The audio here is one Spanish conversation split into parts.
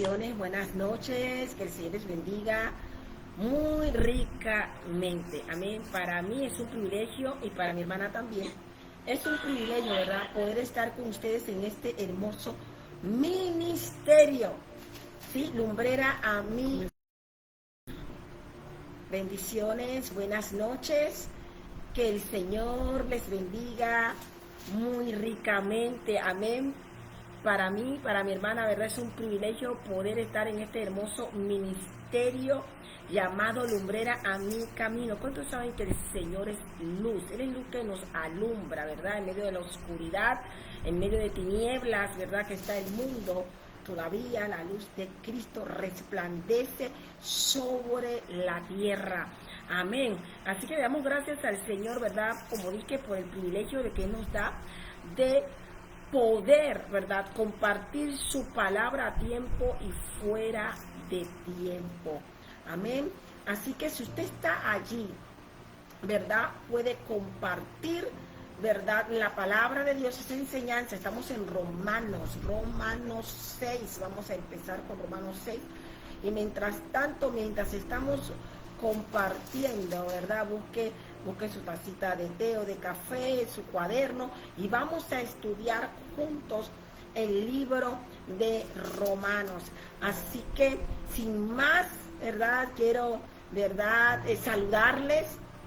Bendiciones, buenas noches, que el Señor les bendiga muy ricamente. Amén. Para mí es un privilegio y para mi hermana también. Es un privilegio, ¿verdad? Poder estar con ustedes en este hermoso ministerio. Sí, lumbrera a mí. Bendiciones, buenas noches. Que el Señor les bendiga muy ricamente. Amén. Para mí, para mi hermana, ¿verdad? Es un privilegio poder estar en este hermoso ministerio llamado Lumbrera a mi camino. ¿Cuántos saben que el Señor es luz? Él es luz que nos alumbra, ¿verdad? En medio de la oscuridad, en medio de tinieblas, ¿verdad? Que está el mundo. Todavía la luz de Cristo resplandece sobre la tierra. Amén. Así que le damos gracias al Señor, ¿verdad? Como dije, por el privilegio de que nos da de poder, ¿verdad? Compartir su palabra a tiempo y fuera de tiempo. Amén. Así que si usted está allí, ¿verdad? Puede compartir, ¿verdad? La palabra de Dios, esa enseñanza. Estamos en Romanos 6. Vamos a empezar con Romanos 6. Y mientras tanto, mientras estamos compartiendo, ¿verdad? Busque su tacita de té o de café, su cuaderno, y vamos a estudiar juntos el libro de Romanos. Así que, sin más, ¿verdad? Quiero, ¿verdad? Saludarles,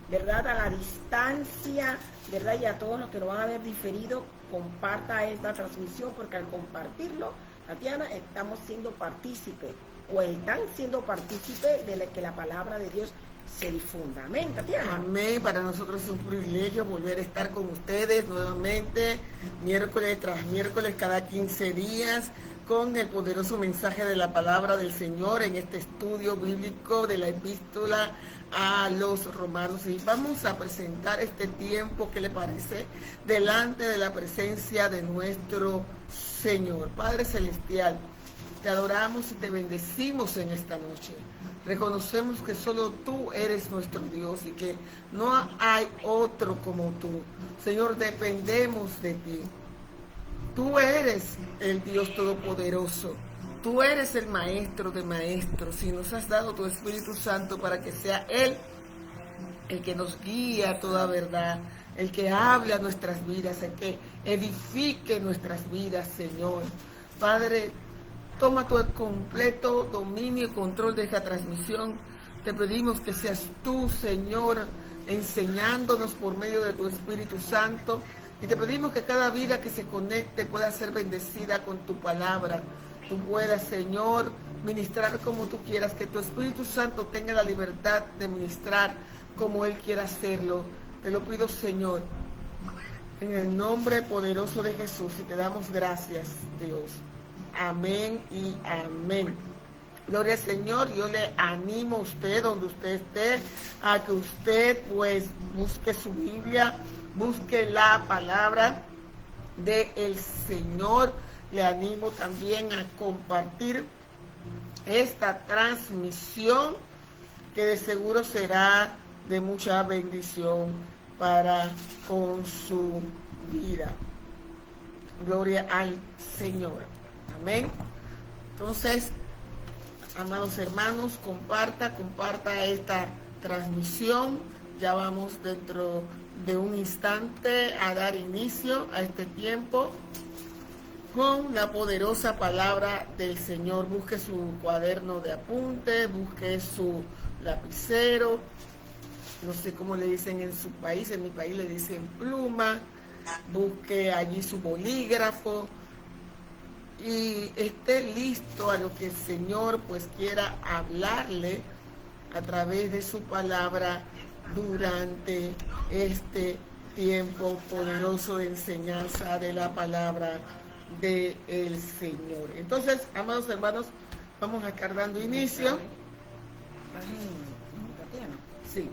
¿verdad? A la distancia, ¿verdad? Y a todos los que lo van a ver diferido, comparta esta transmisión, porque al compartirlo, Tatiana, estamos siendo partícipes, o están siendo partícipes de que la palabra de Dios se difunda. Amén, Tatiana. Amén. Para nosotros es un privilegio volver a estar con ustedes nuevamente, miércoles tras miércoles, cada 15 días, con el poderoso mensaje de la palabra del Señor en este estudio bíblico de la epístola a los romanos. Y vamos a presentar este tiempo, ¿qué le parece? Delante de la presencia de nuestro Señor. Padre Celestial, te adoramos y te bendecimos en esta noche. Reconocemos que solo tú eres nuestro Dios y que no hay otro como tú. Señor, dependemos de ti. Tú eres el Dios Todopoderoso. Tú eres el Maestro de maestros y nos has dado tu Espíritu Santo para que sea Él el que nos guíe a toda verdad, el que hable a nuestras vidas, el que edifique nuestras vidas, Señor. Padre, toma tu completo dominio y control de esta transmisión. Te pedimos que seas tú, Señor, enseñándonos por medio de tu Espíritu Santo. Y te pedimos que cada vida que se conecte pueda ser bendecida con tu palabra. Tú puedas, Señor, ministrar como tú quieras. Que tu Espíritu Santo tenga la libertad de ministrar como Él quiera hacerlo. Te lo pido, Señor, en el nombre poderoso de Jesús. Y te damos gracias, Dios. Amén y amén. Gloria al Señor. Yo le animo a usted, donde usted esté, a que usted pues busque su Biblia, busque la palabra del Señor. Le animo también a compartir esta transmisión, que de seguro será de mucha bendición para con su vida. Gloria al Señor. Amén. Entonces, amados hermanos, comparta esta transmisión. Ya vamos dentro de un instante a dar inicio a este tiempo con la poderosa palabra del Señor. Busque su cuaderno de apunte, busque su lapicero, no sé cómo le dicen en su país, en mi país le dicen pluma, busque allí su bolígrafo y esté listo a lo que el Señor pues quiera hablarle a través de su palabra durante este tiempo poderoso de enseñanza de la palabra del Señor. Entonces, amados hermanos, vamos a estar dando inicio. Sí.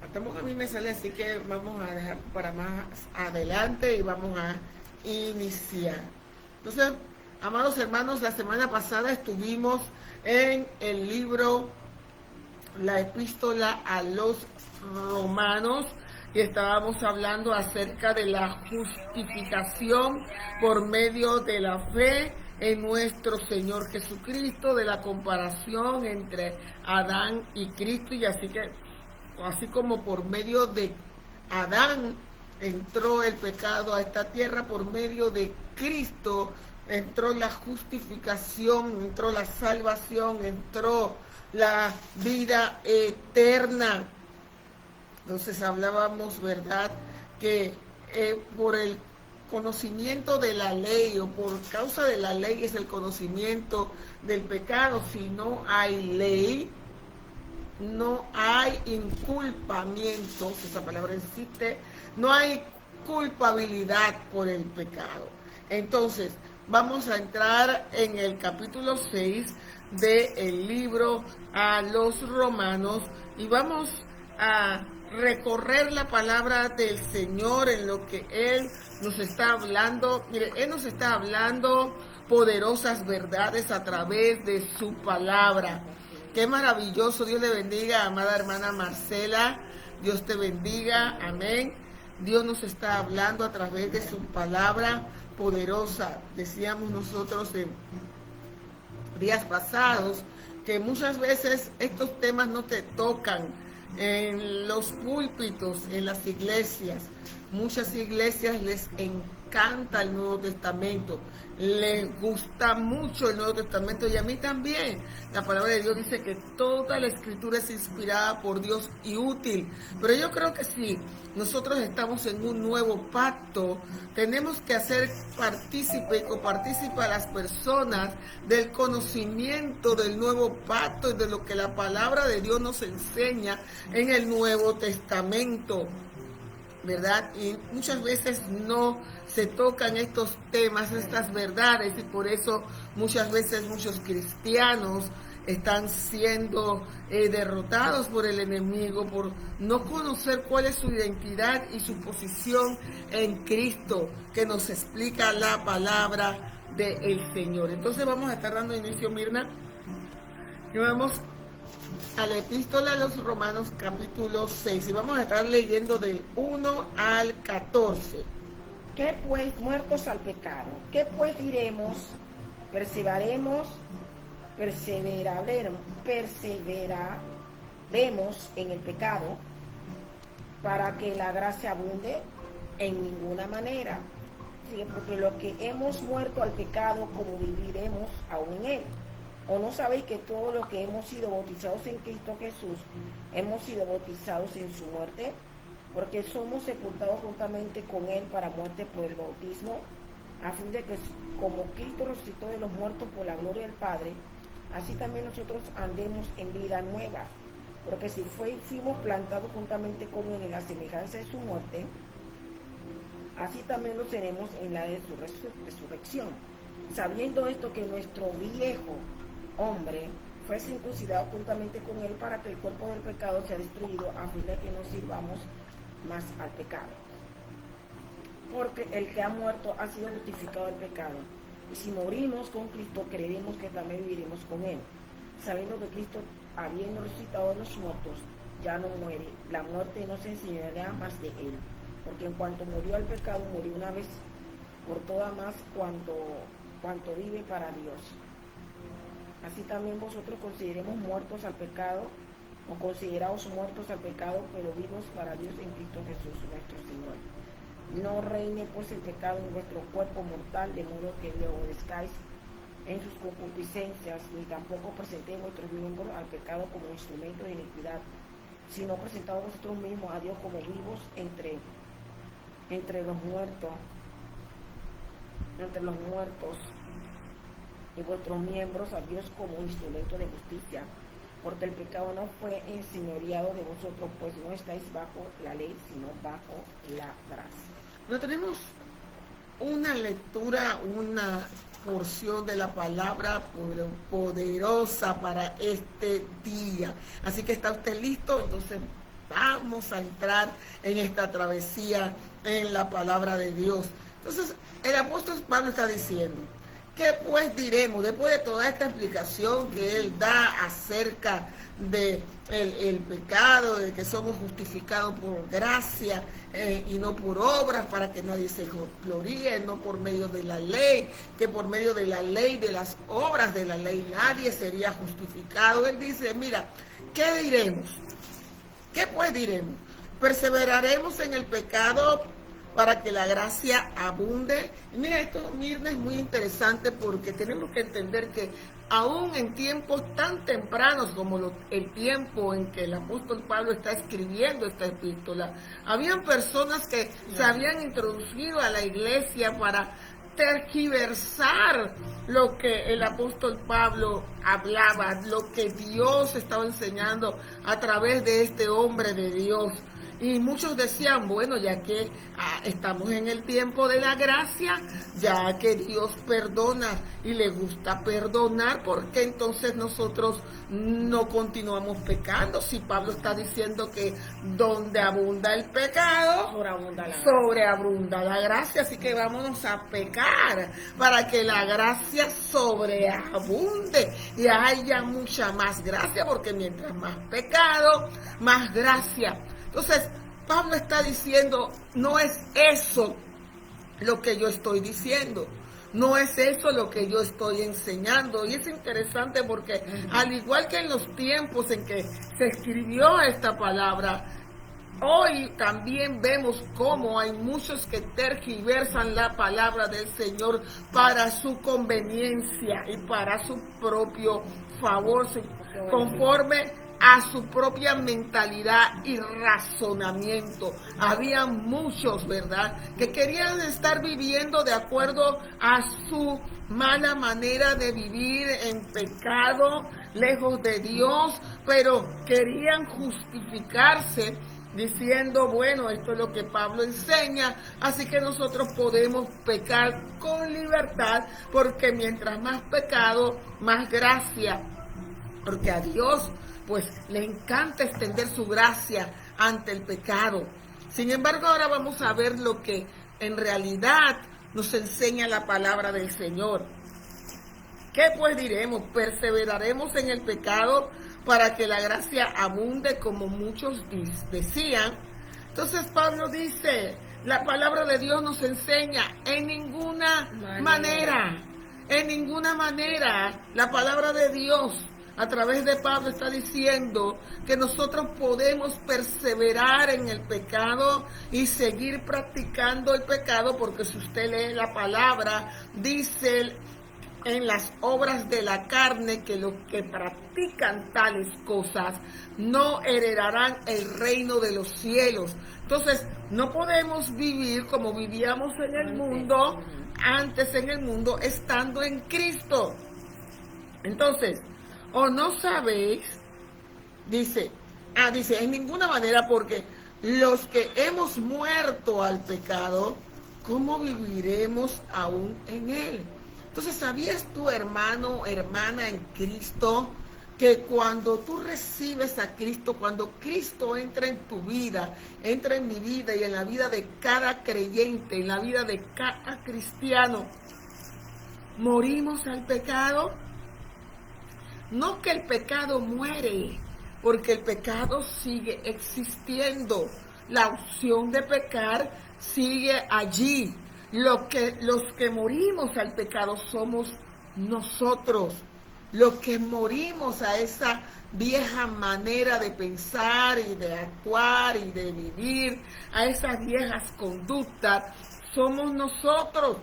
Estamos a mí me sale, así que vamos a dejar para más adelante y vamos a iniciar. Entonces, amados hermanos, la semana pasada estuvimos en el libro, la epístola a los romanos, y estábamos hablando acerca de la justificación por medio de la fe en nuestro Señor Jesucristo, de la comparación entre Adán y Cristo, y así como por medio de Adán entró el pecado a esta tierra, por medio de Cristo entró la justificación, entró la salvación, entró la vida eterna. Entonces hablábamos, ¿verdad?, que por el conocimiento de la ley, o por causa de la ley, es el conocimiento del pecado. Si no hay ley, no hay inculpamiento, esa palabra existe, no hay culpabilidad por el pecado. Entonces, vamos a entrar en el capítulo 6 del libro a los Romanos y vamos a recorrer la palabra del Señor en lo que Él nos está hablando. Mire, Él nos está hablando poderosas verdades a través de su palabra. Qué maravilloso. Dios le bendiga, amada hermana Marcela. Dios te bendiga. Amén. Dios nos está hablando a través de su palabra poderosa. Decíamos nosotros en días pasados que muchas veces estos temas no te tocan en los púlpitos, en las iglesias. Muchas iglesias les encanta el Nuevo Testamento, les gusta mucho el Nuevo Testamento, y a mí también. La palabra de Dios dice que toda la escritura es inspirada por Dios y útil, pero yo creo que si nosotros estamos en un nuevo pacto, tenemos que hacer partícipe y copartícipe a las personas del conocimiento del nuevo pacto y de lo que la palabra de Dios nos enseña en el Nuevo Testamento, ¿verdad? Y muchas veces no se tocan estos temas, estas verdades, y por eso muchas veces muchos cristianos están siendo derrotados por el enemigo, por no conocer cuál es su identidad y su posición en Cristo, que nos explica la palabra del Señor. Entonces vamos a estar dando inicio, Mirna, y vamos a la epístola a los Romanos capítulo 6, y vamos a estar leyendo del 1 al 14. ¿Qué pues, muertos al pecado? ¿Qué pues diremos? Perseveraremos en el pecado para que la gracia abunde. En ninguna manera. ¿Sí? Porque lo que hemos muerto al pecado, como viviremos aún en él. ¿O no sabéis que todos los que hemos sido bautizados en Cristo Jesús hemos sido bautizados en su muerte? Porque somos sepultados juntamente con él para muerte por el bautismo, a fin de que como Cristo resucitó de los muertos por la gloria del Padre, así también nosotros andemos en vida nueva. Porque si fuimos plantados juntamente con él en la semejanza de su muerte, así también lo seremos en la de su resurrección. Sabiendo esto, que nuestro viejo hombre fue circuncidado juntamente con él para que el cuerpo del pecado sea destruido, a fin de que no sirvamos más al pecado. Porque el que ha muerto ha sido justificado del pecado. Y si morimos con Cristo, creeremos que también viviremos con él, sabiendo que Cristo, habiendo resucitado de los muertos, ya no muere. La muerte no se enseñará más de él, porque en cuanto murió al pecado, murió una vez por todas, más cuanto vive para Dios. Así también vosotros consideremos muertos al pecado, o consideraos muertos al pecado, pero vivos para Dios en Cristo Jesús nuestro Señor. No reine pues el pecado en vuestro cuerpo mortal, de modo que le obedezcáis en sus concupiscencias, ni tampoco presentéis vuestros miembros al pecado como instrumento de iniquidad, sino presentaos vosotros mismos a Dios como vivos entre los muertos, y vuestros miembros a Dios como instrumento de justicia, porque el pecado no fue enseñoreado de vosotros, pues no estáis bajo la ley, sino bajo la gracia. No tenemos una lectura, una porción de la palabra poderosa para este día. Así que, ¿está usted listo? Entonces vamos a entrar en esta travesía en la palabra de Dios. Entonces, el apóstol Pablo está diciendo ¿Qué pues diremos después de toda esta explicación que él da acerca de el pecado, de que somos justificados por gracia y no por obras, para que nadie se gloríe, no por medio de la ley, que por medio de la ley, de las obras de la ley, nadie sería justificado? Él dice, mira, ¿qué diremos? ¿Qué pues diremos? ¿Perseveraremos en el pecado para que la gracia abunde? Y mira, esto, Mirna, es muy interesante, porque tenemos que entender que aún en tiempos tan tempranos como el tiempo en que el apóstol Pablo está escribiendo esta epístola, habían personas que se habían introducido a la iglesia para tergiversar lo que el apóstol Pablo hablaba, lo que Dios estaba enseñando a través de este hombre de Dios. Y muchos decían, bueno, ya que estamos en el tiempo de la gracia, ya que Dios perdona y le gusta perdonar, ¿por qué entonces nosotros no continuamos pecando? Si Pablo está diciendo que donde abunda el pecado, sobreabunda la gracia. Así que vámonos a pecar para que la gracia sobreabunde y haya mucha más gracia, porque mientras más pecado, más gracia. Entonces, Pablo está diciendo, no es eso lo que yo estoy diciendo, no es eso lo que yo estoy enseñando. Y es interesante porque al igual que en los tiempos en que se escribió esta palabra, hoy también vemos cómo hay muchos que tergiversan la palabra del Señor para su conveniencia y para su propio favor, conforme a su propia mentalidad y razonamiento. Había muchos, ¿verdad?, que querían estar viviendo de acuerdo a su mala manera de vivir, en pecado, lejos de Dios, pero querían justificarse diciendo, bueno, esto es lo que Pablo enseña, así que nosotros podemos pecar con libertad, porque mientras más pecado, más gracia, porque a Dios pues le encanta extender su gracia ante el pecado. Sin embargo, ahora vamos a ver lo que en realidad nos enseña la palabra del Señor. ¿Qué pues diremos? ¿Perseveraremos en el pecado para que la gracia abunde, como muchos decían? Entonces Pablo dice, la palabra de Dios nos enseña, en ninguna manera, la palabra de Dios a través de Pablo está diciendo que nosotros podemos perseverar en el pecado y seguir practicando el pecado, porque si usted lee la palabra, dice en las obras de la carne que los que practican tales cosas no heredarán el reino de los cielos. Entonces, no podemos vivir como vivíamos en el mundo, antes en el mundo, estando en Cristo. Entonces, ¿o no sabéis? Dice, en ninguna manera, porque los que hemos muerto al pecado, ¿cómo viviremos aún en él? Entonces, ¿sabías tú, hermano, hermana en Cristo, que cuando tú recibes a Cristo, cuando Cristo entra en tu vida, entra en mi vida y en la vida de cada creyente, en la vida de cada cristiano, morimos al pecado? No que el pecado muere, porque el pecado sigue existiendo. La opción de pecar sigue allí. Los que morimos al pecado somos nosotros. Los que morimos a esa vieja manera de pensar y de actuar y de vivir, a esas viejas conductas, somos nosotros.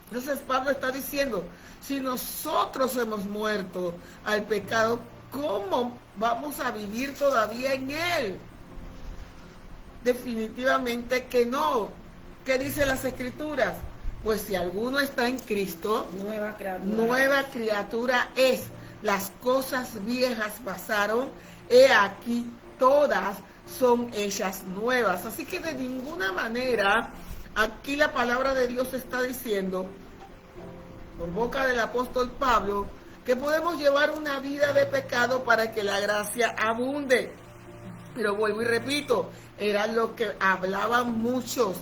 Entonces Pablo está diciendo, si nosotros hemos muerto al pecado, ¿cómo vamos a vivir todavía en él? Definitivamente que no. ¿Qué dicen las Escrituras? Pues si alguno está en Cristo, nueva criatura es. Las cosas viejas pasaron, he aquí todas son hechas nuevas. Así que de ninguna manera, aquí la palabra de Dios está diciendo, por boca del apóstol Pablo, que podemos llevar una vida de pecado para que la gracia abunde. Pero vuelvo y repito, era lo que hablaban muchos.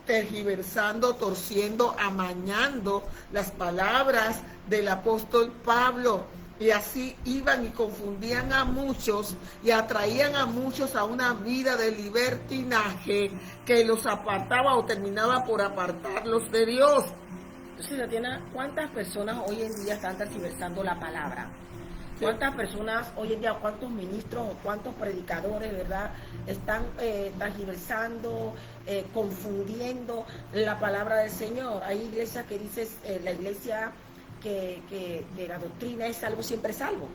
tergiversando, torciendo, amañando las palabras del apóstol Pablo. Y así iban y confundían a muchos y atraían a muchos a una vida de libertinaje que los apartaba o terminaba por apartarlos de Dios. Entonces, Tatiana, ¿cuántas personas hoy en día están tergiversando la palabra? ¿Cuántas personas hoy en día, cuántos ministros o cuántos predicadores, verdad, están tergiversando, confundiendo la palabra del Señor? Hay iglesias que dicen, la iglesia que la doctrina es salvo, siempre salvo.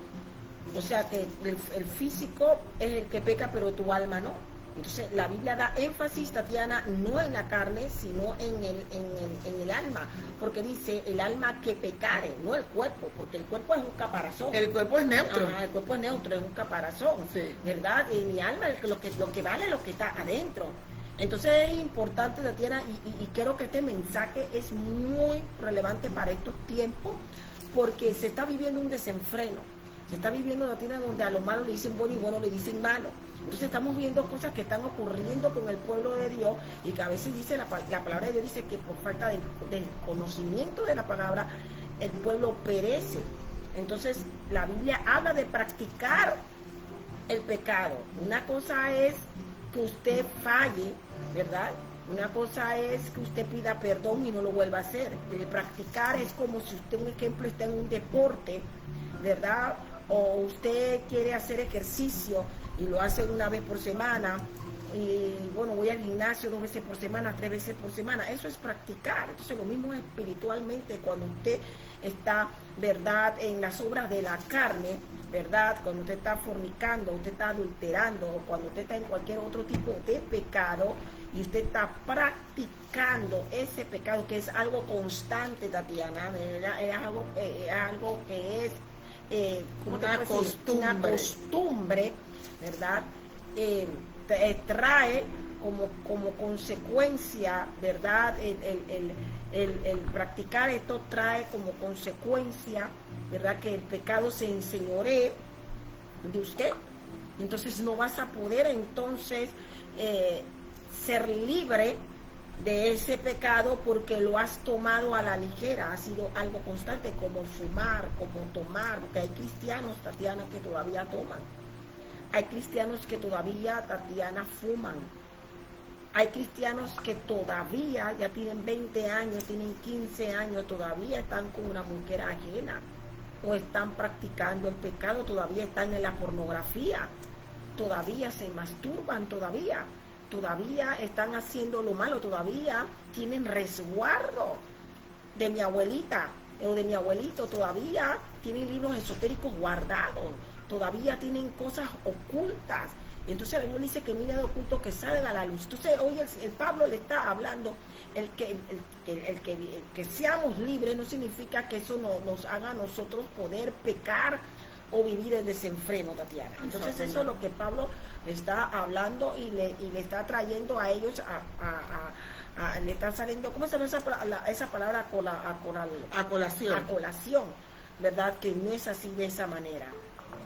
O sea que el físico es el que peca, pero tu alma no. Entonces la Biblia da énfasis, Tatiana, no en la carne, sino en el alma, porque dice el alma que pecare, no el cuerpo, porque el cuerpo es un caparazón. El cuerpo es neutro. El cuerpo es neutro, es un caparazón, sí, ¿verdad? Y mi alma es lo que vale es lo que está adentro. Entonces es importante, Tatiana, y creo que este mensaje es muy relevante para estos tiempos, porque se está viviendo un desenfreno. Se está viviendo, Tatiana, donde a lo malo le dicen bueno y bueno le dicen malo. Entonces estamos viendo cosas que están ocurriendo con el pueblo de Dios, y que a veces dice la palabra de Dios dice que por falta de conocimiento de la palabra el pueblo perece. Entonces la Biblia habla de practicar el pecado. Una cosa es que usted falle, ¿verdad? Una cosa es que usted pida perdón y no lo vuelva a hacer. Practicar es como si usted, un ejemplo, está en un deporte, ¿verdad? O usted quiere hacer ejercicio y lo hace una vez por semana, y bueno, voy al gimnasio 2 veces por semana, 3 veces por semana. Eso es practicar. Entonces lo mismo es espiritualmente cuando usted está, ¿verdad?, en las obras de la carne, ¿verdad? Cuando usted está fornicando, usted está adulterando, o cuando usted está en cualquier otro tipo de pecado y usted está practicando ese pecado, que es algo constante, Tatiana, ¿verdad? Es algo que es una costumbre, ¿verdad? Trae como consecuencia, ¿verdad? El practicar esto trae como consecuencia, ¿verdad?, que el pecado se enseñoree de usted. Entonces no vas a poder entonces ser libre de ese pecado, porque lo has tomado a la ligera, ha sido algo constante, como fumar, como tomar, porque hay cristianos, Tatiana, que todavía toman. Hay cristianos que todavía, Tatiana, fuman. Hay cristianos que todavía ya tienen 20 años, tienen 15 años, todavía están con una mujer ajena, o están practicando el pecado, todavía están en la pornografía, todavía se masturban, todavía están haciendo lo malo, todavía tienen resguardo de mi abuelita o de mi abuelito, todavía tienen libros esotéricos guardados, todavía tienen cosas ocultas. Entonces el Señor dice que mira de oculto que salga a la luz. Entonces hoy el Pablo le está hablando, el que seamos libres no significa que eso nos haga a nosotros poder pecar o vivir el desenfreno, Tatiana. Entonces eso es lo que Pablo le está hablando y le está trayendo a ellos le está saliendo, ¿cómo se llama esa palabra? A colación, ¿verdad? Que no es así, de esa manera,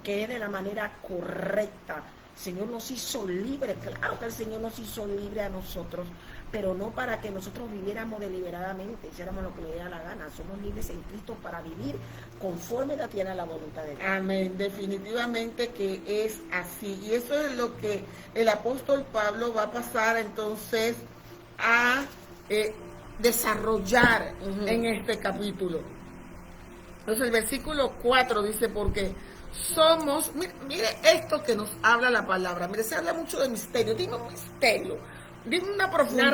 que es de la manera correcta. El Señor nos hizo libres, claro que el Señor nos hizo libres a nosotros, pero no para que nosotros viviéramos deliberadamente, hiciéramos lo que le diera la gana. Somos libres en Cristo para vivir conforme a la voluntad de Dios. Amén, definitivamente que es así. Y eso es lo que el apóstol Pablo va a pasar entonces a desarrollar en este capítulo. Entonces el versículo 4 dice, porque somos, mire esto que nos habla la palabra, mire, se habla mucho de misterio, dime un misterio, dime una profundidad,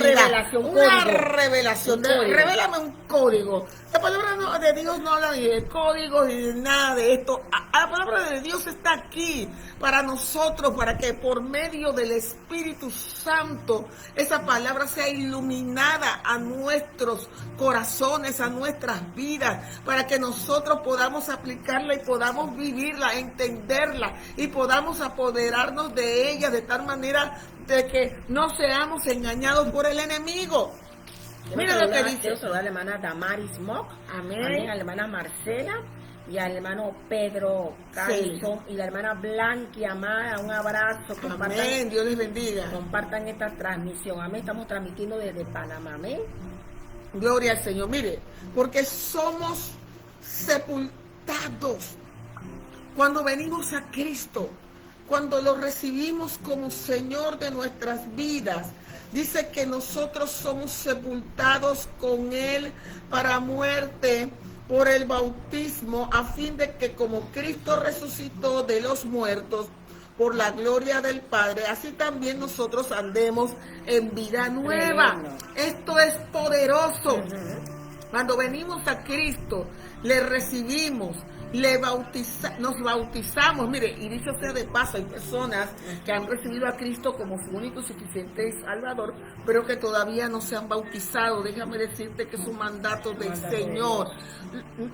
una revelación, revélame un código. La palabra de Dios no habla ni de códigos ni de nada de esto. La palabra de Dios está aquí para nosotros, para que por medio del Espíritu Santo esa palabra sea iluminada a nuestros corazones, a nuestras vidas, para que nosotros podamos aplicarla y podamos vivirla, entenderla y podamos apoderarnos de ella de tal manera de que no seamos engañados por el enemigo. Mira lo que dice. Quiero saludar a la hermana Damaris Mock, amén, a la hermana Marcela, y al hermano Pedro Carlson y la hermana Blanqui Amada, un abrazo. Amén, Dios les bendiga. Compartan esta transmisión. Amén, estamos transmitiendo desde Panamá. Amén. Gloria al Señor. Mire, porque somos sepultados cuando venimos a Cristo, cuando lo recibimos como Señor de nuestras vidas. Dice que nosotros somos sepultados con Él para muerte por el bautismo, a fin de que como Cristo resucitó de los muertos por la gloria del Padre, así también nosotros andemos en vida nueva. Tremendo. Esto es poderoso. Cuando venimos a Cristo, le recibimos, nos bautizamos. Mire, y dicho sea de paso, hay personas que han recibido a Cristo como su único y suficiente Salvador, pero que todavía no se han bautizado. Déjame decirte que es un mandato del Señor.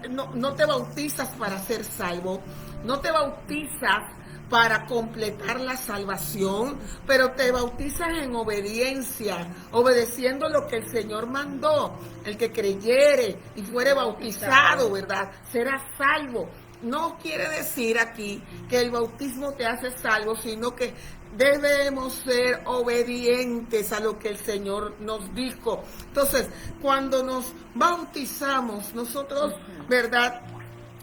No te bautizas para ser salvo, no te bautizas para completar la salvación, pero te bautizas en obediencia, obedeciendo lo que el Señor mandó. El que creyere y fuere bautizado, ¿verdad?, será salvo. No quiere decir aquí que el bautismo te hace salvo, sino que debemos ser obedientes a lo que el Señor nos dijo. Entonces, cuando nos bautizamos, nosotros, ¿verdad?,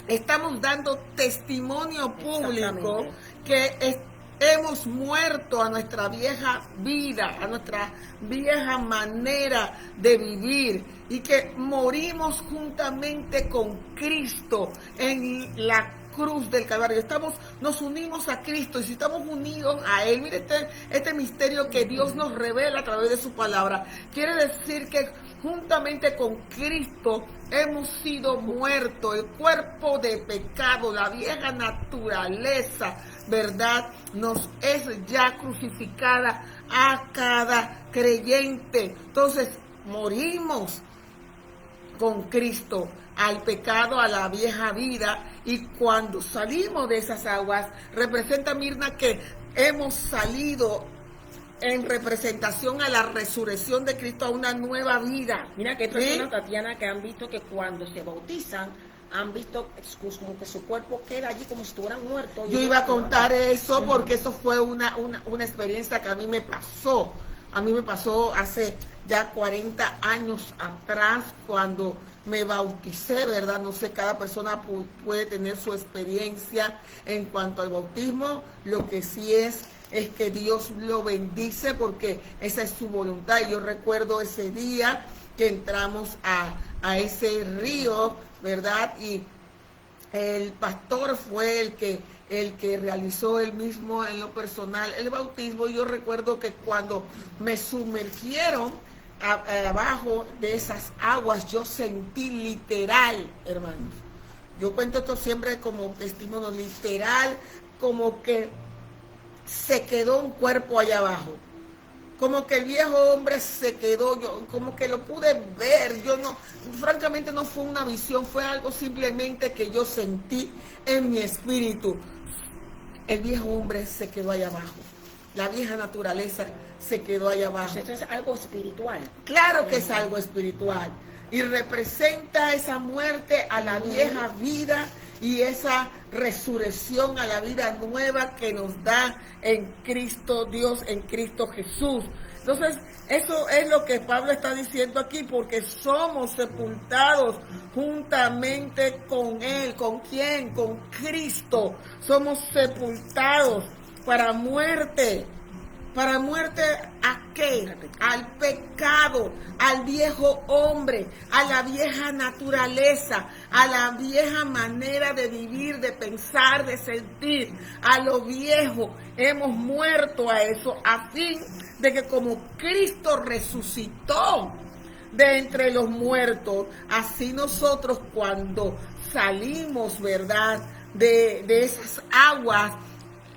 estamos dando testimonio público que hemos muerto a nuestra vieja vida, a nuestra vieja manera de vivir, y que morimos juntamente con Cristo en la cruz del Calvario. Nos unimos a Cristo, y si estamos unidos a Él, mire este misterio que Dios nos revela a través de su palabra. Quiere decir que juntamente con Cristo hemos sido muertos. El cuerpo de pecado, la vieja naturaleza, ¿verdad?, nos es ya crucificada a cada creyente. Entonces, morimos con Cristo al pecado, a la vieja vida, y cuando salimos de esas aguas, representa, Mirna, que hemos salido en representación a la resurrección de Cristo, a una nueva vida. Mira que hay personas, Tatiana, que han visto que cuando se bautizan, han visto como que su cuerpo queda allí como si estuvieran muertos. Yo iba a contar eso porque eso fue una experiencia que a mí me pasó. A mí me pasó hace ya 40 años atrás, cuando me bauticé, ¿verdad? No sé, cada persona puede tener su experiencia en cuanto al bautismo. Lo que sí es que Dios lo bendice, porque esa es su voluntad. Y yo recuerdo ese día que entramos a ese río, ¿verdad? Y el pastor fue el que realizó él mismo en lo personal el bautismo. Yo recuerdo que cuando me sumergieron abajo de esas aguas, yo sentí literal, hermanos, yo cuento esto siempre como testimonio, literal, como que se quedó un cuerpo allá abajo, como que el viejo hombre se quedó, yo como que lo pude ver. Yo no, francamente no fue una visión, fue algo simplemente que yo sentí en mi espíritu. El viejo hombre se quedó allá abajo, la vieja naturaleza se quedó allá abajo. Esto es algo espiritual. Claro que es algo espiritual, y representa esa muerte a la vieja vida y esa resurrección a la vida nueva que nos da en Cristo Dios, en Cristo Jesús. Entonces, eso es lo que Pablo está diciendo aquí, porque somos sepultados juntamente con Él. ¿Con quién? Con Cristo. Somos sepultados para muerte. ¿Para muerte a qué? Al pecado, al viejo hombre, a la vieja naturaleza, a la vieja manera de vivir, de pensar, de sentir, a lo viejo. Hemos muerto a eso, a fin de que como Cristo resucitó de entre los muertos, así nosotros, cuando salimos, ¿verdad?, de esas aguas,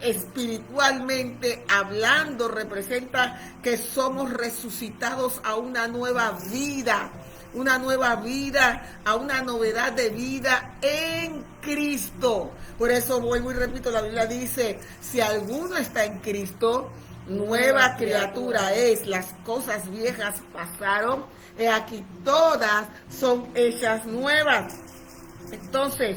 espiritualmente hablando, representa que somos resucitados a una nueva vida, a una novedad de vida en Cristo. Por eso vuelvo y repito, la Biblia dice: si alguno está en Cristo, nueva criatura es. Las cosas viejas pasaron, y aquí todas son hechas nuevas. Entonces,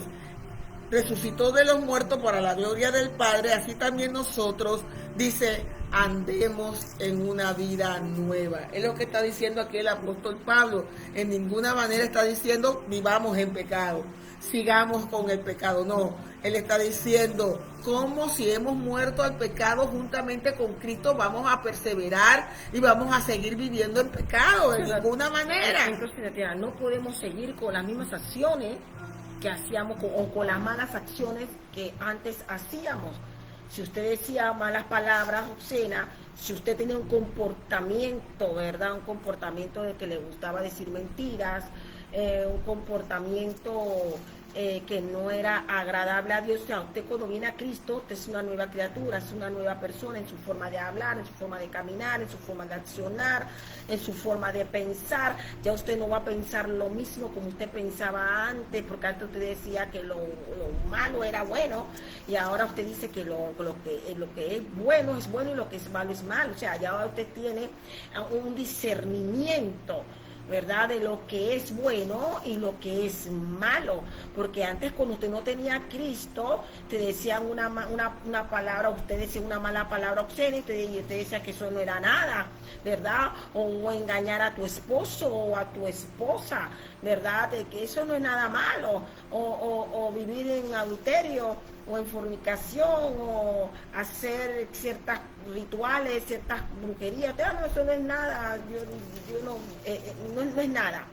resucitó de los muertos para la gloria del Padre, así también nosotros, dice, andemos en una vida nueva. Es lo que está diciendo aquí el apóstol Pablo. En ninguna manera está diciendo vivamos en pecado, sigamos con el pecado. No, él está diciendo como si hemos muerto al pecado juntamente con Cristo, vamos a perseverar y vamos a seguir viviendo en pecado, de ninguna manera. Entonces, Tatiana, no podemos seguir con las mismas acciones que hacíamos o con las malas acciones que antes hacíamos. Si usted decía malas palabras obscenas, si usted tenía un comportamiento, ¿verdad? Un comportamiento de que le gustaba decir mentiras, un comportamiento que no era agradable a Dios. O sea, usted cuando viene a Cristo, usted es una nueva criatura, es una nueva persona en su forma de hablar, en su forma de caminar, en su forma de accionar, en su forma de pensar. Ya usted no va a pensar lo mismo como usted pensaba antes, porque antes usted decía que lo malo era bueno, y ahora usted dice que lo que es bueno y lo que es malo es malo. O sea, ya ahora usted tiene un discernimiento, ¿verdad? De lo que es bueno y lo que es malo, porque antes cuando usted no tenía a Cristo, te decían una palabra, usted decía una mala palabra obscena y usted decía que eso no era nada, ¿verdad? O engañar a tu esposo o a tu esposa, ¿verdad? De que eso no es nada malo, o vivir en adulterio, o en fornicación, o hacer ciertas rituales, ciertas brujerías. No, eso no es nada, no es nada.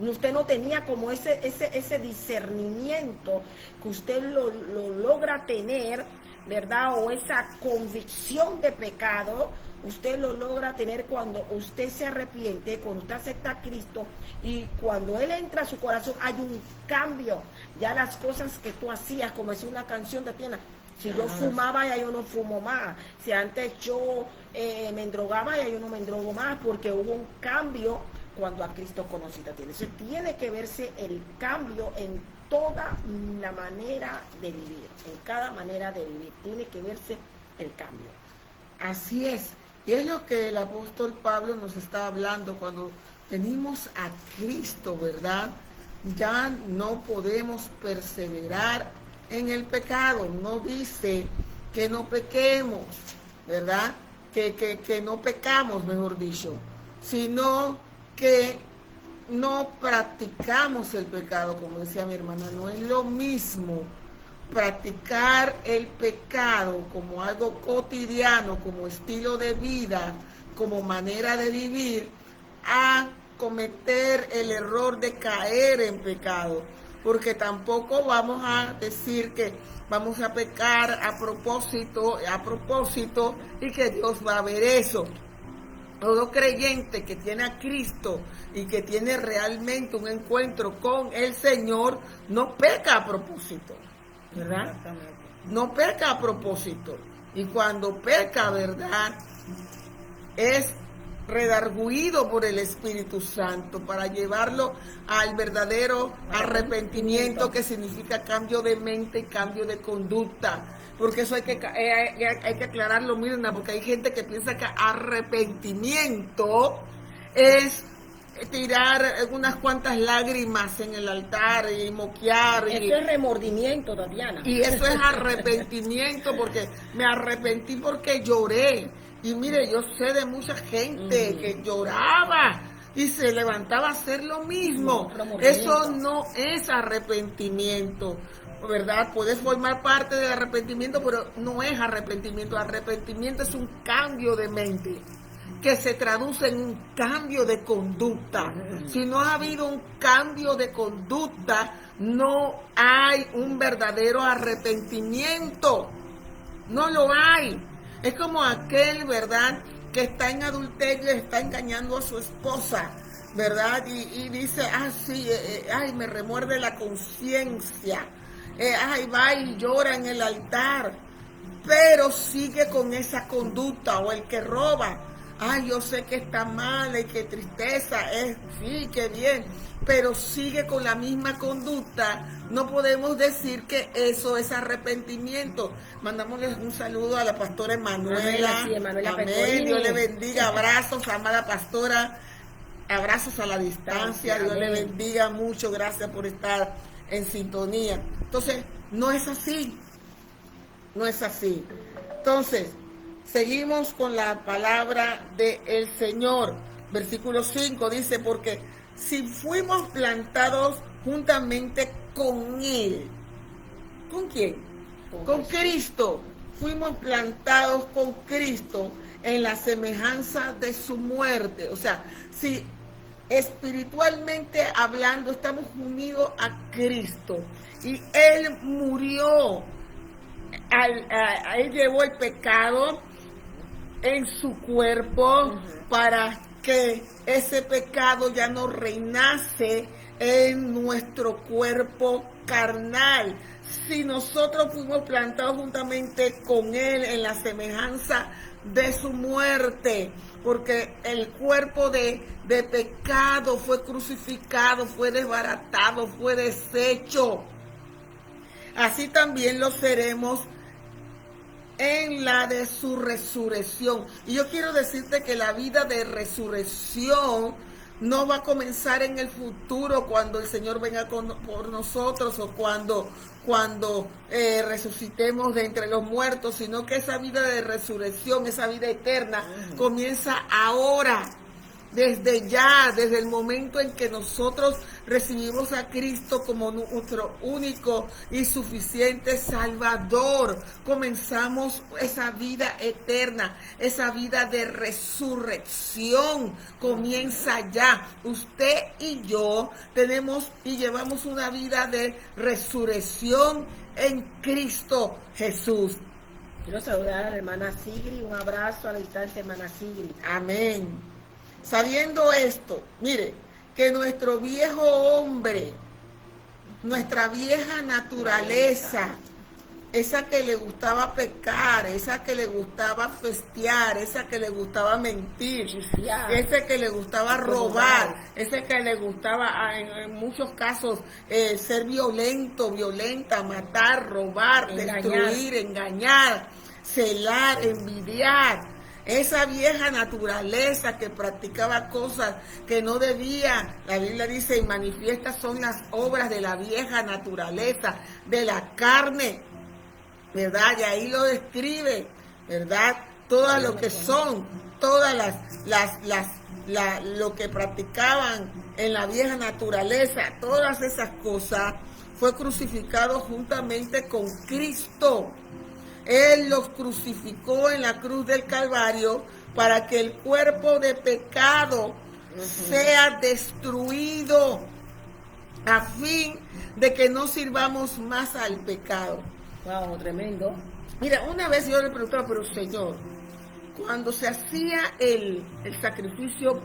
Usted no tenía como ese discernimiento que usted lo logra tener, ¿verdad? O esa convicción de pecado, usted lo logra tener cuando usted se arrepiente, cuando usted acepta a Cristo, y cuando Él entra a su corazón hay un cambio. Ya las cosas que tú hacías, como decía una canción de Tiana, si yo fumaba, ya yo no fumo más. Si antes yo me endrogaba, ya yo no me endrogo más, porque hubo un cambio cuando a Cristo conocí. Entonces tiene que verse el cambio en toda la manera de vivir, en cada manera de vivir, tiene que verse el cambio. Así es, y es lo que el apóstol Pablo nos está hablando cuando venimos a Cristo, ¿verdad? Ya no podemos perseverar en el pecado. No dice que no pequemos, ¿verdad? Que no pecamos, mejor dicho, sino que no practicamos el pecado, como decía mi hermana. No es lo mismo practicar el pecado como algo cotidiano, como estilo de vida, como manera de vivir, a cometer el error de caer en pecado, porque tampoco vamos a decir que vamos a pecar a propósito y que Dios va a ver eso. Todo creyente que tiene a Cristo y que tiene realmente un encuentro con el Señor no peca a propósito, ¿verdad? No peca a propósito. Y cuando peca, ¿verdad?, es redarguido por el Espíritu Santo para llevarlo al verdadero arrepentimiento, que significa cambio de mente y cambio de conducta. Porque eso hay que aclararlo, Mirna, porque hay gente que piensa que arrepentimiento es tirar unas cuantas lágrimas en el altar y moquear. Eso es remordimiento, Tatiana. Y eso es arrepentimiento, porque me arrepentí porque lloré. Y mire, yo sé de mucha gente que lloraba y se levantaba a hacer lo mismo. Eso no es arrepentimiento, ¿verdad? Puede formar parte del arrepentimiento, pero no es arrepentimiento. Arrepentimiento es un cambio de mente que se traduce en un cambio de conducta. Si no ha habido un cambio de conducta, no hay un verdadero arrepentimiento. No lo hay. Es como aquel, ¿verdad?, que está en adulterio y está engañando a su esposa, ¿verdad? Y dice, ay, me remuerde la conciencia. Ay, va y llora en el altar, pero sigue con esa conducta. O el que roba, ay, yo sé que está mal y qué tristeza, sí, qué bien, pero sigue con la misma conducta. No podemos decir que eso es arrepentimiento. Mandámosles un saludo a la pastora Emanuela. Amén. Dios le bendiga. Abrazos, amada pastora. Abrazos a la distancia. Dios le bendiga mucho. Gracias por estar en sintonía. Entonces, no es así. No es así. Entonces, seguimos con la palabra del Señor. Versículo 5 dice, porque si fuimos plantados juntamente con Él. ¿Con quién? Con Cristo. Fuimos plantados con Cristo en la semejanza de su muerte. O sea, si espiritualmente hablando estamos unidos a Cristo y Él murió, Él llevó el pecado en su cuerpo para que ese pecado ya no reinase en nuestro cuerpo carnal. Si nosotros fuimos plantados juntamente con Él en la semejanza de su muerte, porque el cuerpo de pecado fue crucificado, fue desbaratado, fue deshecho, así también lo seremos en la de su resurrección. Y yo quiero decirte que la vida de resurrección no va a comenzar en el futuro cuando el Señor venga por nosotros o cuando resucitemos de entre los muertos, sino que esa vida de resurrección, esa vida eterna, comienza ahora. Desde ya, desde el momento en que nosotros recibimos a Cristo como nuestro único y suficiente Salvador, comenzamos esa vida eterna, esa vida de resurrección, comienza ya. Usted y yo tenemos y llevamos una vida de resurrección en Cristo Jesús. Quiero saludar a la hermana Sigrid, un abrazo a la distancia, hermana Sigrid. Amén. Sabiendo esto, mire, que nuestro viejo hombre, nuestra vieja naturaleza, esa que le gustaba pecar, esa que le gustaba festear, esa que le gustaba mentir, ese que le gustaba robar, ese que le gustaba en muchos casos ser violenta, matar, robar, destruir, engañar, celar, envidiar. Esa vieja naturaleza que practicaba cosas que no debía, la Biblia dice, y manifiestas son las obras de la vieja naturaleza, de la carne, ¿verdad? Y ahí lo describe, ¿verdad? Todas lo que son, todas lo que practicaban en la vieja naturaleza, todas esas cosas, fue crucificado juntamente con Cristo. Él los crucificó en la cruz del Calvario para que el cuerpo de pecado sea destruido, a fin de que no sirvamos más al pecado. Wow, tremendo. Mira, una vez yo le preguntaba, pero Señor, cuando se hacía el sacrificio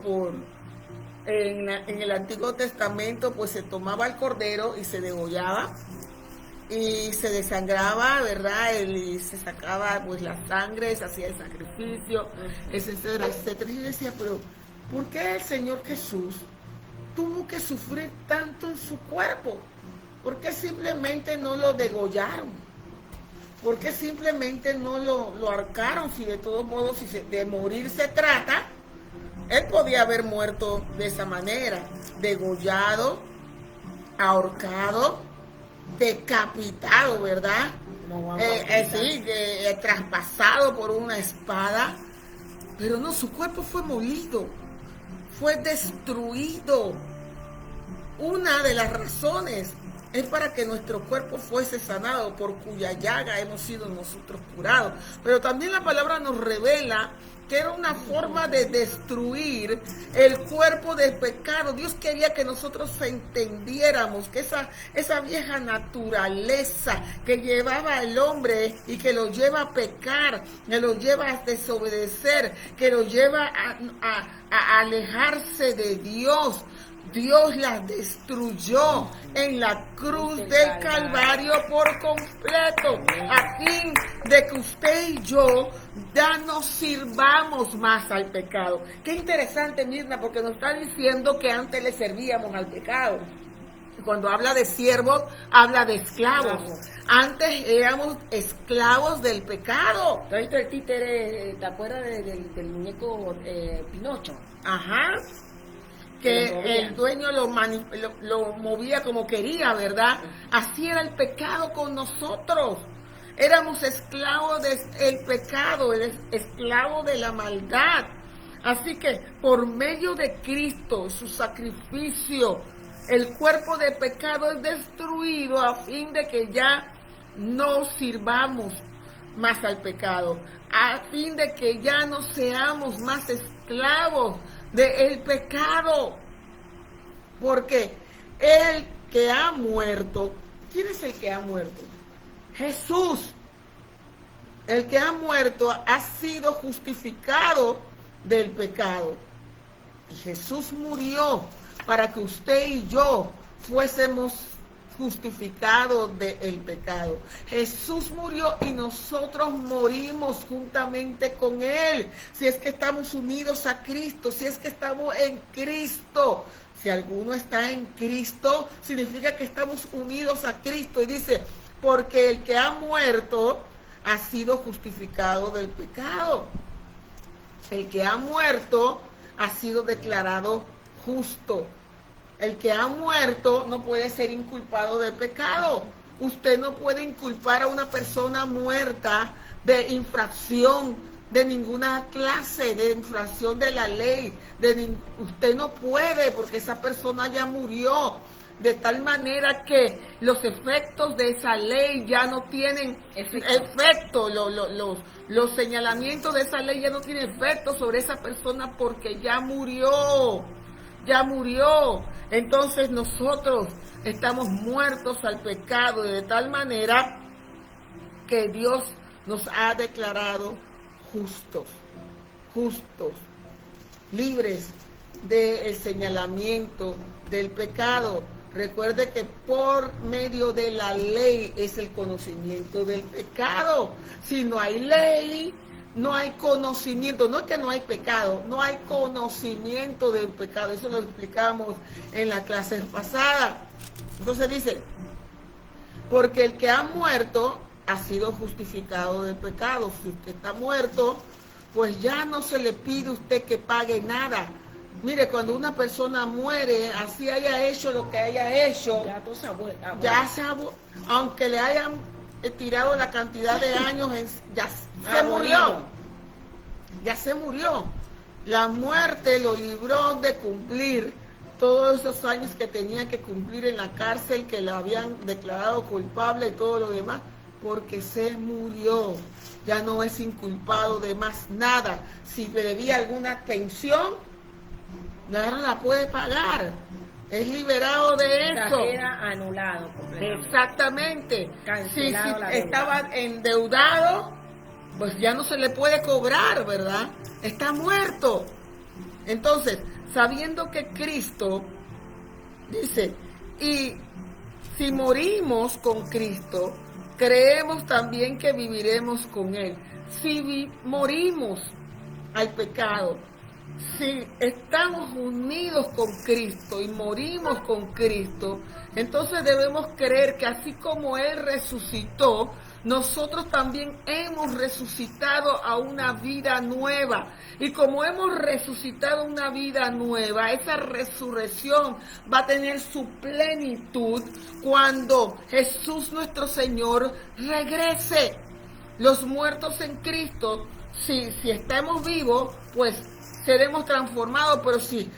en el Antiguo Testamento, pues se tomaba el cordero y se degollaba, y se desangraba, ¿verdad? Y se sacaba pues la sangre, se hacía el sacrificio, etcétera, etcétera. Y yo decía, pero ¿por qué el Señor Jesús tuvo que sufrir tanto en su cuerpo? ¿Por qué simplemente no lo degollaron? ¿Por qué simplemente no lo ahorcaron? Si de todos modos, si de morir se trata, Él podía haber muerto de esa manera, degollado, ahorcado, decapitado, ¿verdad? Sí, traspasado por una espada, pero no, su cuerpo fue molido, fue destruido. Una de las razones es para que nuestro cuerpo fuese sanado, por cuya llaga hemos sido nosotros curados. Pero también la palabra nos revela que era una forma de destruir el cuerpo del pecado. Dios quería que nosotros entendiéramos que esa vieja naturaleza que llevaba al hombre y que lo lleva a pecar, que lo lleva a desobedecer, que lo lleva a alejarse de Dios, Dios las destruyó en la cruz del Calvario por completo, a fin de que usted y yo ya no sirvamos más al pecado. Qué interesante, Mirna, porque nos está diciendo que antes le servíamos al pecado. Cuando habla de siervos, habla de esclavos. Antes éramos esclavos del pecado. ¿Te has visto el títere, te acuerdas del muñeco Pinocho? Ajá. que el dueño lo movía como quería, ¿verdad? Así era el pecado con nosotros. Éramos esclavos del pecado, esclavos de la maldad. Así que por medio de Cristo, su sacrificio, el cuerpo de pecado es destruido a fin de que ya no sirvamos más al pecado, a fin de que ya no seamos más esclavos del pecado. Porque el que ha muerto, ¿quién es el que ha muerto? Jesús. El que ha muerto ha sido justificado del pecado. Y Jesús murió para que usted y yo fuésemos justificados del pecado. Jesús murió y nosotros morimos juntamente con Él. Si es que estamos unidos a Cristo, si es que estamos en Cristo. Si alguno está en Cristo, significa que estamos unidos a Cristo. Y dice, porque el que ha muerto ha sido justificado del pecado. El que ha muerto ha sido declarado justo. El que ha muerto no puede ser inculpado de pecado. Usted no puede inculpar a una persona muerta de infracción de ninguna clase, de infracción de la ley. Usted no puede, porque esa persona ya murió. De tal manera que los efectos de esa ley ya no tienen efecto. Los señalamientos de esa ley ya no tienen efecto sobre esa persona porque ya murió. Ya murió. Entonces nosotros estamos muertos al pecado de tal manera que Dios nos ha declarado justos, libres del señalamiento del pecado. Recuerde que por medio de la ley es el conocimiento del pecado. Si no hay ley, no hay conocimiento. No es que no hay pecado, no hay conocimiento del pecado. Eso lo explicamos en la clase pasada. Entonces dice, porque el que ha muerto ha sido justificado del pecado. Si usted está muerto, pues ya no se le pide a usted que pague nada. Mire, cuando una persona muere, así haya hecho lo que haya hecho, aunque le hayan tirado la cantidad de años, ya se murió. Ya se murió. La muerte lo libró de cumplir todos esos años que tenía que cumplir en la cárcel, que lo habían declarado culpable y todo lo demás, porque se murió. Ya no es inculpado de más nada. Si le debía alguna pensión, ahora la puede pagar. Es liberado de eso. Era anulado completamente. Exactamente. Si Cancelado estaba endeudado, pues ya no se le puede cobrar, ¿verdad? Está muerto. Entonces, sabiendo que Cristo dice, y si morimos con Cristo, creemos también que viviremos con Él. Si morimos al pecado, si estamos unidos con Cristo y morimos con Cristo, entonces debemos creer que así como Él resucitó, nosotros también hemos resucitado a una vida nueva. Y como hemos resucitado a una vida nueva, esa resurrección va a tener su plenitud cuando Jesús nuestro Señor regrese. Los muertos en Cristo, si estamos vivos, pues seremos transformados, pero si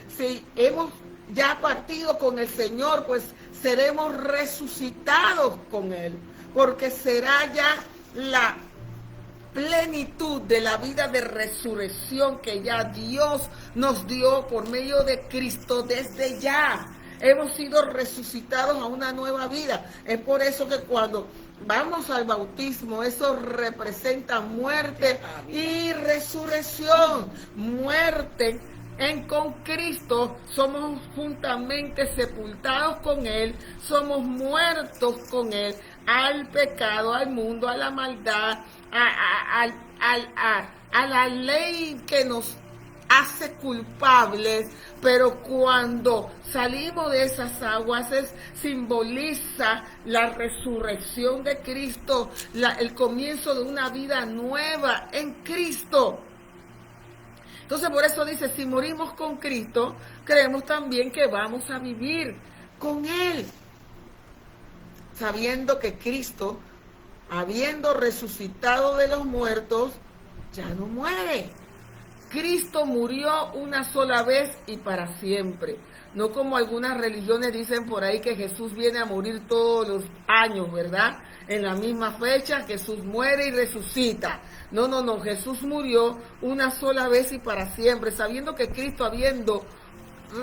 hemos ya partido con el Señor, pues seremos resucitados con Él, porque será ya la plenitud de la vida de resurrección que ya Dios nos dio por medio de Cristo desde ya. Hemos sido resucitados a una nueva vida. Es por eso que cuando vamos al bautismo, eso representa muerte y resurrección. Muerte con Cristo, somos juntamente sepultados con Él, somos muertos con Él al pecado, al mundo, a la maldad, a la ley que nos hace culpables, pero cuando salimos de esas aguas simboliza la resurrección de Cristo, el comienzo de una vida nueva en Cristo. Entonces por eso dice, si morimos con Cristo, creemos también que vamos a vivir con Él, sabiendo que Cristo, habiendo resucitado de los muertos, ya no muere. Cristo murió una sola vez y para siempre. No como algunas religiones dicen por ahí que Jesús viene a morir todos los años, ¿verdad? En la misma fecha Jesús muere y resucita. No, no, no. Jesús murió una sola vez y para siempre, sabiendo que Cristo, habiendo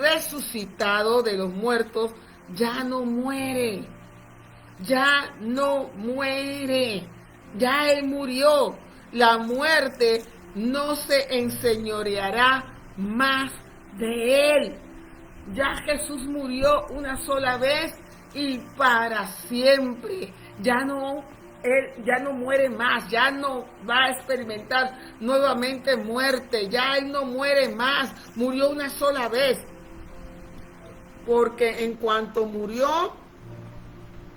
resucitado de los muertos, ya no muere. Ya no muere. Ya Él murió. La muerte no se enseñoreará más de Él. Ya Jesús murió una sola vez y para siempre. Él ya no muere más, ya no va a experimentar nuevamente muerte, ya Él no muere más, murió una sola vez. Porque en cuanto murió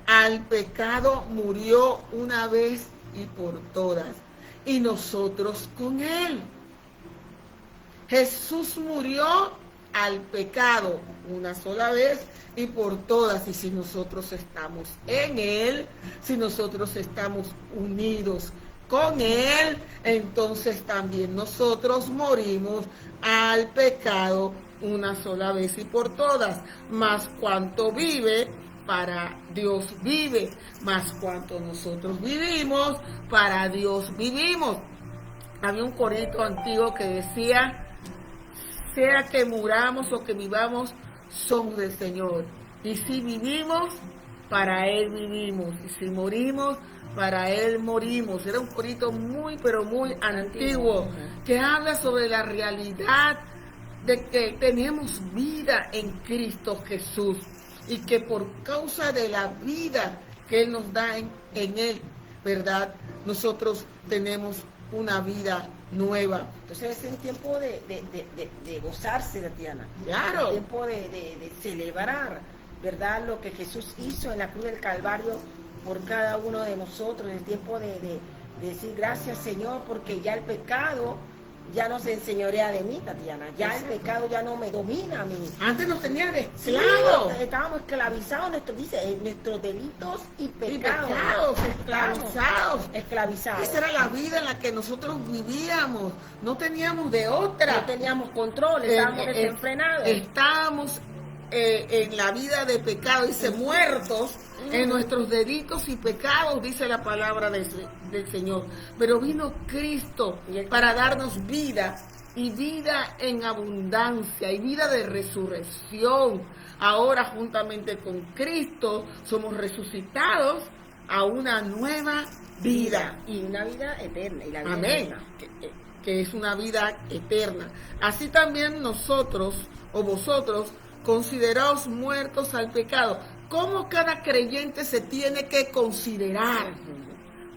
al pecado, murió una vez y por todas, y nosotros con Él. Jesús murió al pecado una sola vez y por todas, y si nosotros estamos en Él, si nosotros estamos unidos con Él, entonces también nosotros morimos al pecado una sola vez y por todas. Mas cuanto vive, para Dios vive, mas cuanto nosotros vivimos, para Dios vivimos. Había un corito antiguo que decía, sea que muramos o que vivamos, somos del Señor. Y si vivimos, para Él vivimos. Y si morimos, para Él morimos. Era un corito muy, pero muy antiguo, que habla sobre la realidad de que tenemos vida en Cristo Jesús. Y que por causa de la vida que Él nos da en Él, ¿verdad? Nosotros tenemos una vida nueva. Entonces es un tiempo de gozarse, Tatiana. Claro. Es tiempo de celebrar, ¿verdad? Lo que Jesús hizo en la cruz del Calvario por cada uno de nosotros. Es tiempo de decir gracias, Señor, porque ya el pecado ya no se enseñorea de mí, Tatiana. Ya el pecado ya no me domina a mí. Antes nos tenían de esclavos. Sí, estábamos esclavizados, nuestros delitos y pecados. Esclavizados. Esa era la vida en la que nosotros vivíamos. No teníamos de otra. No teníamos control, estábamos desenfrenados. Estábamos en la vida de pecado, dice, muertos en nuestros delitos y pecados, dice la palabra del Señor. Pero vino Cristo para darnos vida, y vida en abundancia, y vida de resurrección. Ahora, juntamente con Cristo, somos resucitados a una nueva vida. Y una vida eterna. Y la vida amén. Eterna. Que es una vida eterna. Así también nosotros, o vosotros, consideraos muertos al pecado. ¿Cómo cada creyente se tiene que considerar?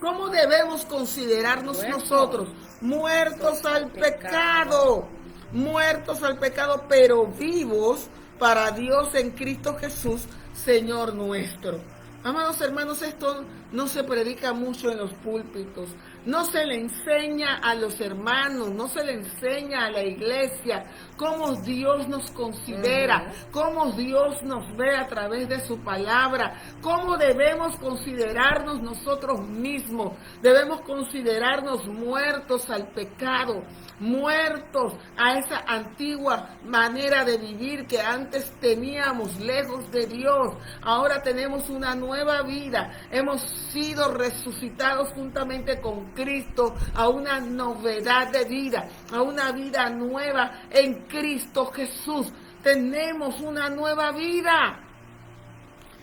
¿Cómo debemos considerarnos nosotros? Muertos al pecado. Muertos al pecado, pero vivos para Dios en Cristo Jesús, Señor nuestro. Amados hermanos, esto no se predica mucho en los púlpitos, no se le enseña a los hermanos, no se le enseña a la iglesia cómo Dios nos considera, cómo Dios nos ve a través de su palabra, cómo debemos considerarnos nosotros mismos. Debemos considerarnos muertos al pecado, muertos a esa antigua manera de vivir que antes teníamos lejos de Dios. Ahora tenemos una nueva vida, hemos sido resucitados juntamente con Cristo a una novedad de vida, a una vida nueva en Cristo Jesús. Tenemos una nueva vida.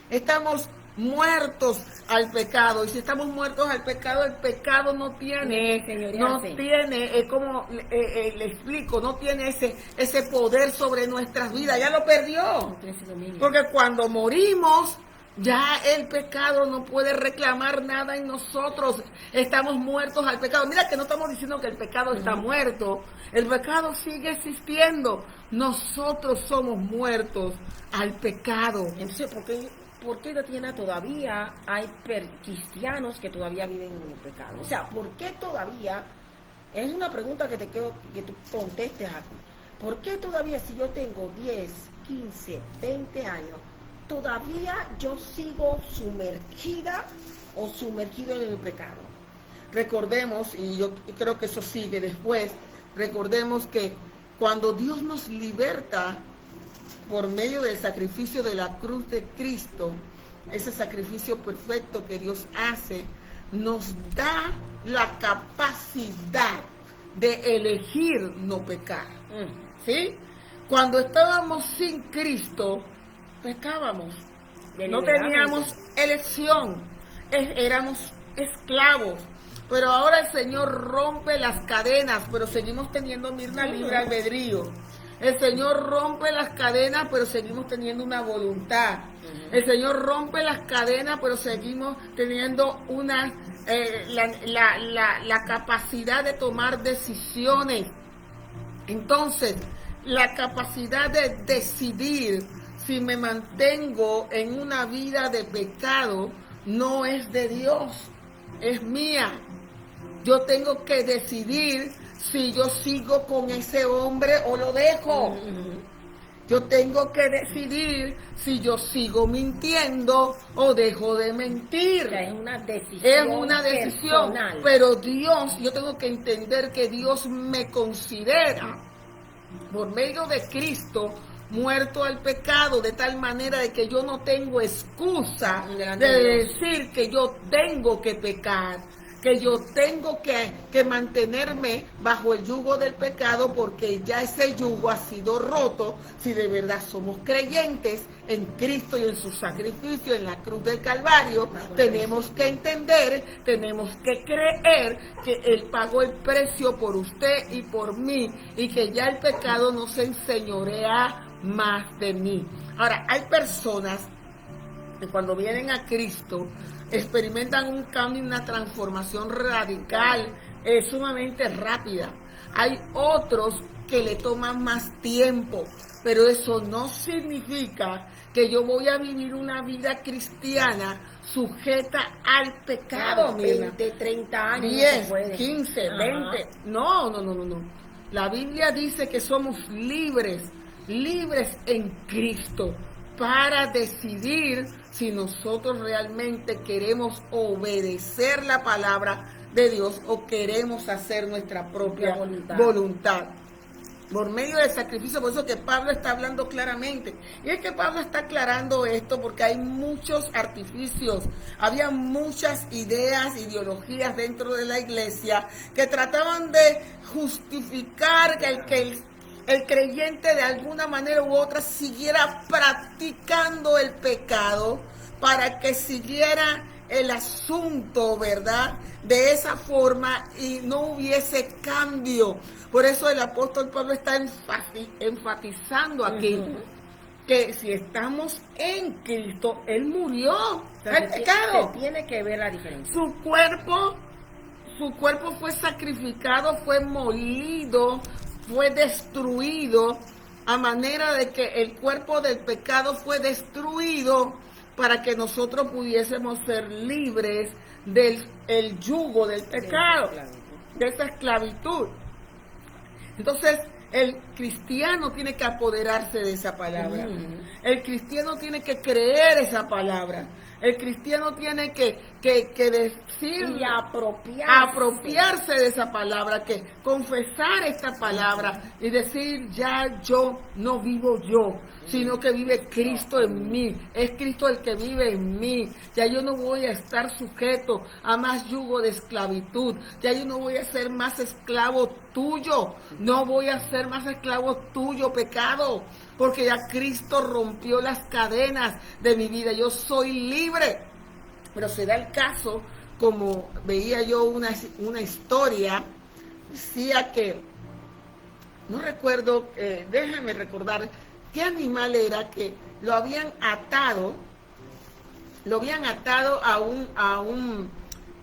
Estamos muertos al pecado, y si estamos muertos al pecado, el pecado no tiene, como le explico, no tiene ese poder sobre nuestras vidas, ya lo perdió, porque cuando morimos, ya el pecado no puede reclamar nada en nosotros. Estamos muertos al pecado. Mira que no estamos diciendo que el pecado está muerto. El pecado sigue existiendo. Nosotros somos muertos al pecado. Entonces, ¿por qué Tatiana, todavía hay cristianos que todavía viven en el pecado? O sea, ¿por qué todavía Es una pregunta que te quiero que tú contestes a ti. ¿Por qué todavía si yo tengo 10, 15, 20 años, todavía yo sigo sumergida o sumergido en el pecado? Recordemos, y yo creo que eso sigue después, recordemos que cuando Dios nos liberta por medio del sacrificio de la cruz de Cristo, ese sacrificio perfecto que Dios hace, nos da la capacidad de elegir no pecar. ¿Sí? Cuando estábamos sin Cristo, pecábamos. No teníamos elección. Éramos esclavos. Pero ahora el Señor rompe las cadenas, pero seguimos teniendo, Mirna, libre albedrío. El Señor rompe las cadenas, pero seguimos teniendo una voluntad. El Señor rompe las cadenas, pero seguimos teniendo la capacidad de tomar decisiones. Entonces, la capacidad de decidir si me mantengo en una vida de pecado no es de Dios, es mía. Yo tengo que decidir si yo sigo con ese hombre o lo dejo. Yo tengo que decidir si yo sigo mintiendo o dejo de mentir. Es una decisión. Es una decisión. Personal. Pero Dios, yo tengo que entender que Dios me considera por medio de Cristo muerto al pecado, de tal manera de que yo no tengo excusa de decir que yo tengo que pecar, que yo tengo que mantenerme bajo el yugo del pecado, porque ya ese yugo ha sido roto si de verdad somos creyentes en Cristo y en su sacrificio en la cruz del Calvario. Tenemos que entender, tenemos que creer que Él pagó el precio por usted y por mí, y que ya el pecado no se enseñorea más de mí. Ahora, hay personas que cuando vienen a Cristo experimentan un cambio y una transformación radical, sumamente rápida. Hay otros que le toman más tiempo, pero eso no significa que yo voy a vivir una vida cristiana sujeta al pecado. 20, 30 años. 10, 15, 20. No. La Biblia dice que somos libres en Cristo, para decidir si nosotros realmente queremos obedecer la palabra de Dios o queremos hacer nuestra propia voluntad. Por medio del sacrificio, por eso que Pablo está hablando claramente. Y es que Pablo está aclarando esto porque hay muchos artificios, había muchas ideas, ideologías dentro de la iglesia que trataban de justificar que el creyente de alguna manera u otra siguiera practicando el pecado para que siguiera el asunto, ¿verdad? De esa forma y no hubiese cambio. Por eso el apóstol Pablo está enfatizando aquí que si estamos en Cristo, Él murió al pecado. Tiene que ver la diferencia. Su cuerpo fue sacrificado, fue molido, fue destruido, a manera de que el cuerpo del pecado fue destruido para que nosotros pudiésemos ser libres del yugo del pecado, de esa esclavitud. Entonces, el cristiano tiene que apoderarse de esa palabra. El cristiano tiene que creer esa palabra. El cristiano tiene que decir y apropiarse de esa palabra, que confesar esta palabra y decir: ya yo no vivo yo, sino que vive Cristo en mí. Es Cristo el que vive en mí. Ya yo no voy a estar sujeto a más yugo de esclavitud. Ya yo no voy a ser más esclavo tuyo. No voy a ser más esclavo tuyo, pecado. Porque ya Cristo rompió las cadenas de mi vida. Yo soy libre. Pero se da el caso, como veía yo una historia, decía que, no recuerdo, déjame recordar qué animal era, que lo habían atado a un,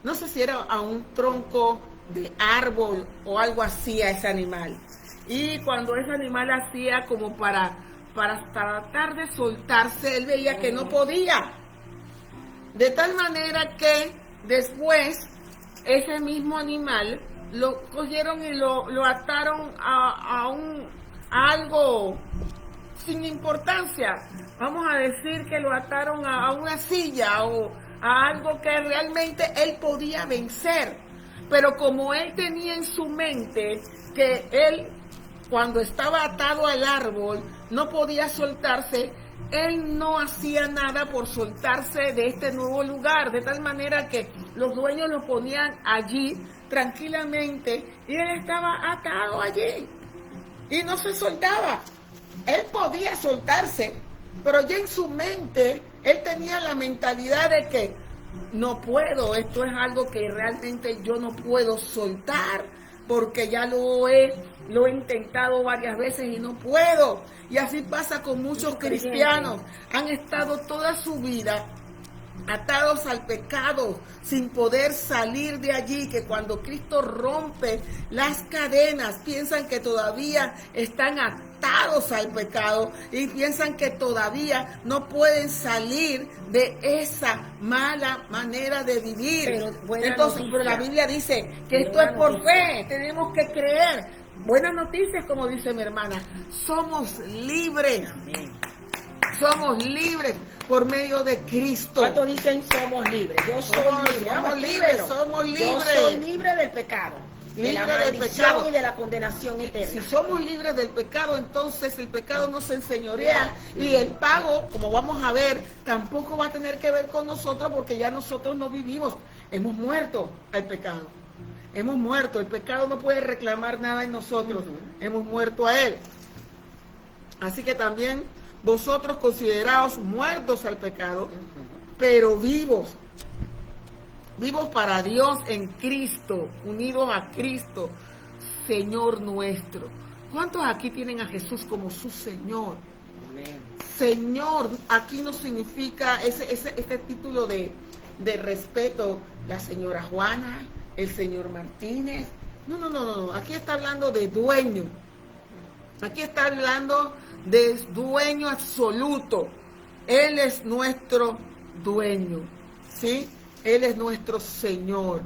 no sé si era a un tronco de árbol o algo así, a ese animal. Y cuando ese animal hacía como para tratar de soltarse, él veía que no podía. De tal manera que después ese mismo animal lo cogieron y lo ataron a algo sin importancia. Vamos a decir que lo ataron a una silla o a algo que realmente él podía vencer. Pero como él tenía en su mente que él, cuando estaba atado al árbol, no podía soltarse, él no hacía nada por soltarse de este nuevo lugar, de tal manera que los dueños lo ponían allí tranquilamente y él estaba atado allí y no se soltaba. Él podía soltarse, pero ya en su mente él tenía la mentalidad de que no puedo, esto es algo que realmente yo no puedo soltar porque ya lo he intentado varias veces y no puedo. Y así pasa con muchos cristianos. Han estado toda su vida atados al pecado sin poder salir de allí, que cuando Cristo rompe las cadenas piensan que todavía están atados al pecado y piensan que todavía no pueden salir de esa mala manera de vivir. Pero la Biblia dice que esto es por fe, tenemos que creer. Buenas noticias, como dice mi hermana, somos libres. Amén. Somos libres por medio de Cristo. ¿Cuántos dicen somos libres? Yo soy libre. Somos libres, somos libres. Yo soy libre del pecado, de la maldición y de la condenación eterna. Si somos libres del pecado, entonces el pecado nos enseñorea y el pago, como vamos a ver, tampoco va a tener que ver con nosotros porque ya nosotros no vivimos. Hemos muerto al pecado. Hemos muerto. El pecado no puede reclamar nada en nosotros. Hemos muerto a él. Así que también vosotros consideraos muertos al pecado, pero vivos para Dios en Cristo, unidos a Cristo, Señor nuestro. ¿Cuántos aquí tienen a Jesús como su Señor? Amén. Señor, aquí no significa este título de respeto, la señora Juana, el señor Martínez. No. Aquí está hablando de dueño. Aquí está hablando de dueño absoluto. Él es nuestro dueño, ¿sí? Él es nuestro Señor.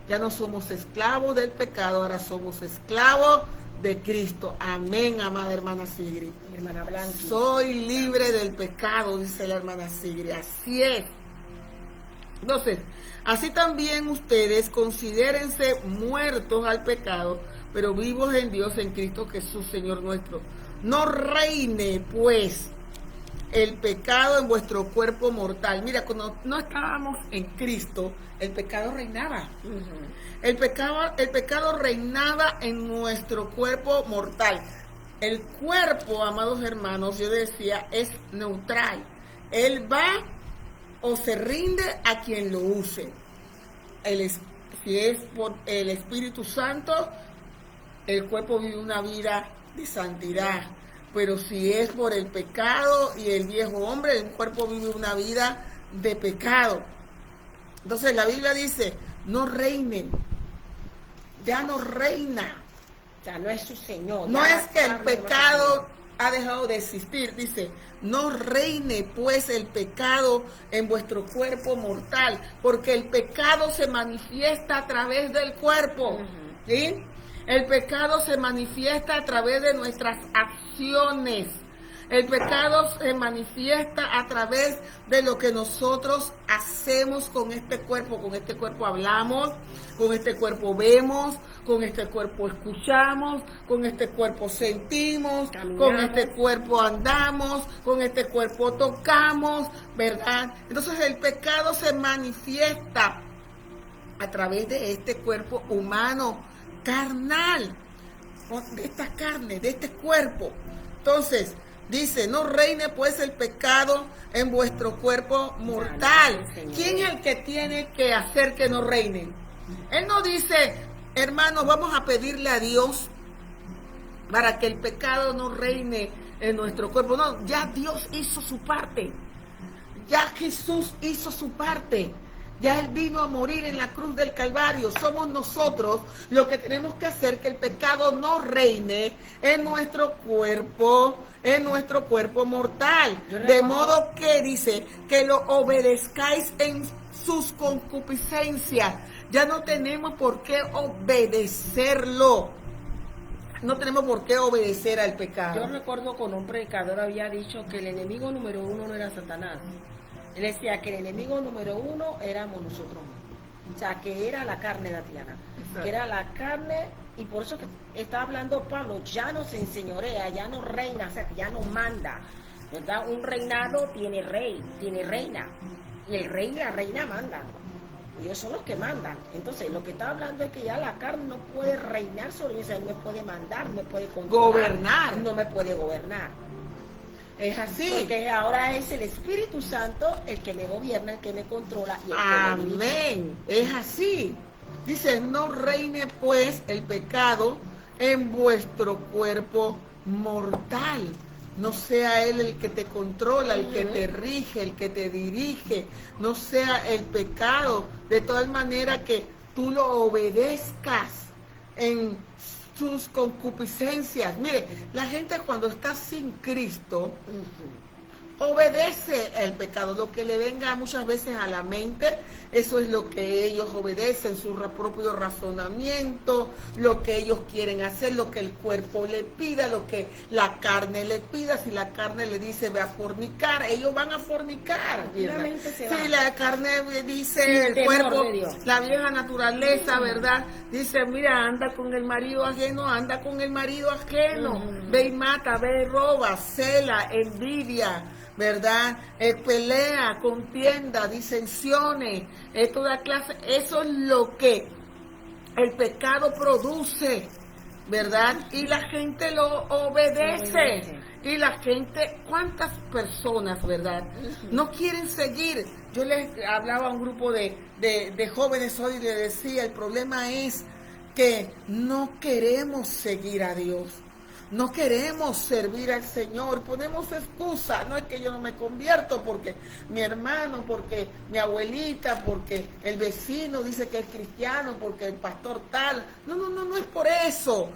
Ya no somos esclavos del pecado, ahora somos esclavos de Cristo. Amén, amada hermana Sigrid. Hermana Blanca. Soy libre del pecado, dice la hermana Sigrid. Así es. Entonces, así también ustedes considérense muertos al pecado, pero vivos en Dios, en Cristo Jesús, Señor nuestro. No reine, pues, el pecado en vuestro cuerpo mortal. Mira, cuando no estábamos en Cristo, el pecado reinaba. El pecado reinaba en nuestro cuerpo mortal. El cuerpo, amados hermanos, yo decía, es neutral. Él va o se rinde a quien lo use. Si es por el Espíritu Santo, el cuerpo vive una vida de santidad. Pero si es por el pecado y el viejo hombre, el cuerpo vive una vida de pecado. Entonces la Biblia dice, no reinen. Ya no reina. O sea, no es su Señor. No es que el pecado ha dejado de existir. Dice, no reine pues el pecado en vuestro cuerpo mortal, porque el pecado se manifiesta a través del cuerpo. ¿Sí? El pecado se manifiesta a través de nuestras acciones. El pecado se manifiesta a través de lo que nosotros hacemos con este cuerpo. Con este cuerpo hablamos, con este cuerpo vemos, con este cuerpo escuchamos, con este cuerpo sentimos, caminamos, con este cuerpo andamos, con este cuerpo tocamos, ¿verdad? Entonces el pecado se manifiesta a través de este cuerpo humano, carnal, de esta carne, de este cuerpo. Entonces, dice, no reine pues el pecado en vuestro cuerpo mortal. ¿Quién es el que tiene que hacer que no reine? Él no dice, hermanos, vamos a pedirle a Dios para que el pecado no reine en nuestro cuerpo. No, ya Dios hizo su parte. Ya Jesús hizo su parte. Ya Él vino a morir en la cruz del Calvario. Somos nosotros los que tenemos que hacer que el pecado no reine en nuestro cuerpo mortal. De modo que dice que lo obedezcáis en sus concupiscencias. Ya no tenemos por qué obedecerlo. No tenemos por qué obedecer al pecado. Yo recuerdo cuando un predicador había dicho que el enemigo número uno no era Satanás. Él decía que el enemigo número uno éramos nosotros. O sea, que era la carne, Tatiana. Exacto. Que era la carne, y por eso que está hablando Pablo, ya no se enseñorea, ya no reina, o sea, que ya no manda. ¿Verdad? Un reinado tiene rey, tiene reina. Y el rey y la reina mandan. Ellos son los que mandan. Entonces, lo que está hablando es que ya la carne no puede reinar sobre eso, no me puede mandar, no me puede controlar, Gobernar. no me puede gobernar. Es así. Porque ahora es el Espíritu Santo el que me gobierna, el que me controla y el que me dirige. Amén. Es así. Dice, no reine pues el pecado en vuestro cuerpo mortal. No sea él el que te controla, el que te rige, el que te dirige. No sea el pecado, de tal manera que tú lo obedezcas en sus concupiscencias. Mire, la gente cuando está sin Cristo, obedece el pecado, lo que le venga muchas veces a la mente, eso es lo que ellos obedecen, su propio razonamiento, lo que ellos quieren hacer, lo que el cuerpo le pida, lo que la carne le pida. Si la carne le dice ve a fornicar, ellos van a fornicar. Si la carne dice el cuerpo, la vieja naturaleza, ¿verdad? Dice, mira, anda con el marido ajeno, anda con el marido ajeno, ve y mata, ve y roba, cela, envidia, ¿verdad? Pelea, contienda, disensiones, toda clase. Eso es lo que el pecado produce, ¿verdad? Y la gente lo obedece. Y la gente, ¿cuántas personas, verdad? No quieren seguir. Yo les hablaba a un grupo de jóvenes hoy y les decía, el problema es que no queremos seguir a Dios. No queremos servir al Señor, ponemos excusa, no es que yo no me convierto porque mi hermano, porque mi abuelita, porque el vecino dice que es cristiano, porque el pastor tal. No es por eso.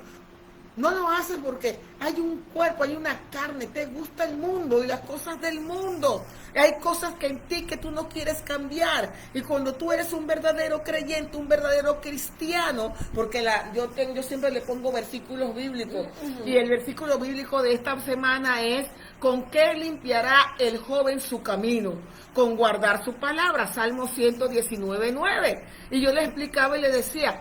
No lo hacen porque hay un cuerpo, hay una carne, te gusta el mundo y las cosas del mundo. Hay cosas que en ti que tú no quieres cambiar. Y cuando tú eres un verdadero creyente, un verdadero cristiano, porque yo siempre le pongo versículos bíblicos. Y el versículo bíblico de esta semana es, ¿con qué limpiará el joven su camino? Con guardar su palabra, Salmo 119:9. Y yo le explicaba y le decía,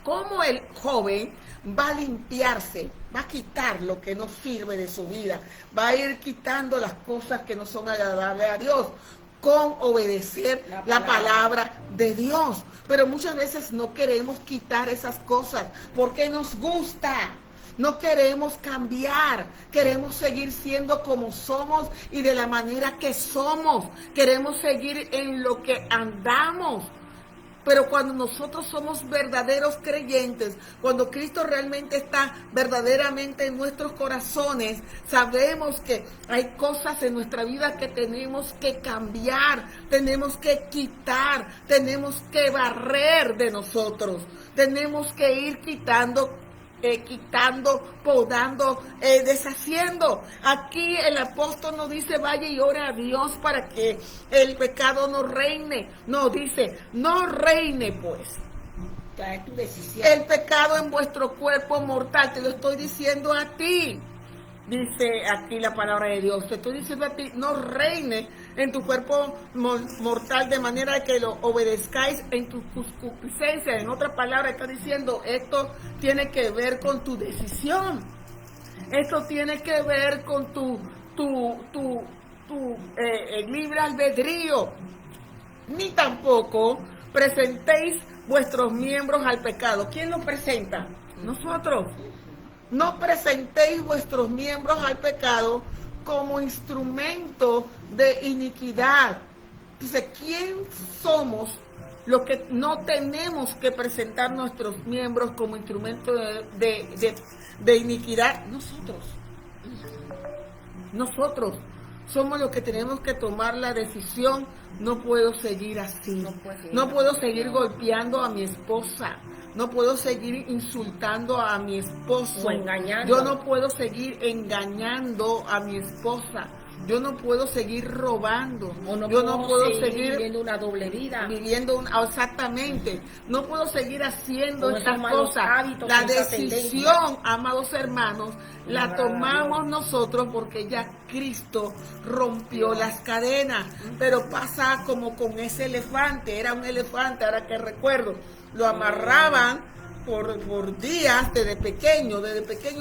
¿cómo el joven va a limpiarse? Va a quitar lo que no sirve de su vida. Va a ir quitando las cosas que no son agradables a Dios con obedecer la palabra de Dios. Pero muchas veces no queremos quitar esas cosas porque nos gusta. No queremos cambiar, queremos seguir siendo como somos y de la manera que somos. Queremos seguir en lo que andamos. Pero cuando nosotros somos verdaderos creyentes, cuando Cristo realmente está verdaderamente en nuestros corazones, sabemos que hay cosas en nuestra vida que tenemos que cambiar, tenemos que quitar, tenemos que barrer de nosotros, tenemos que ir quitando, podando, deshaciendo. Aquí el apóstol no dice vaya y ore a Dios para que el pecado no reine. No, dice no reine pues. Ya es tu decisión. El pecado en vuestro cuerpo mortal, te lo estoy diciendo a ti. Dice aquí la palabra de Dios, te estoy diciendo a ti, no reine en tu cuerpo mortal de manera que lo obedezcáis en tus concupiscencias. En otra palabra está diciendo, esto tiene que ver con tu decisión. Esto tiene que ver con tu libre albedrío. Ni tampoco presentéis vuestros miembros al pecado. ¿Quién los presenta? Nosotros. No presentéis vuestros miembros al pecado como instrumento de iniquidad. Dice, ¿quién somos los que no tenemos que presentar nuestros miembros como instrumento de iniquidad? Nosotros somos los que tenemos que tomar la decisión. No puedo seguir así. No puedo seguir golpeando a mi esposa. No puedo seguir insultando a mi esposo. O engañando. Yo no puedo seguir engañando a mi esposa. yo no puedo seguir robando, O no yo no puedo seguir viviendo una doble vida. exactamente, no puedo seguir haciendo Con estas esos malos cosas. hábitos, La con esa decisión, amados hermanos, la Amar a tomamos Dios. nosotros porque ya Cristo rompió las cadenas. Pero pasa como con ese elefante, era un elefante, ahora que recuerdo, lo amarraban por días desde pequeño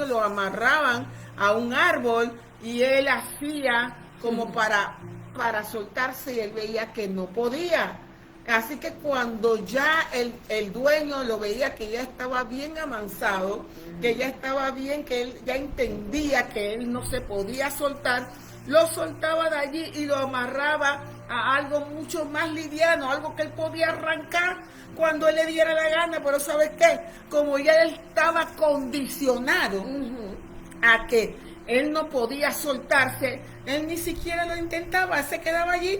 lo amarraban a un árbol y él hacía como para soltarse y él veía que no podía. Así que cuando ya el dueño lo veía que ya estaba bien amansado, que ya estaba bien, que él ya entendía que él no se podía soltar, lo soltaba de allí y lo amarraba a algo mucho más liviano, algo que él podía arrancar cuando él le diera la gana. Pero ¿sabes qué? Como ya él estaba condicionado a que él no podía soltarse, él ni siquiera lo intentaba, se quedaba allí.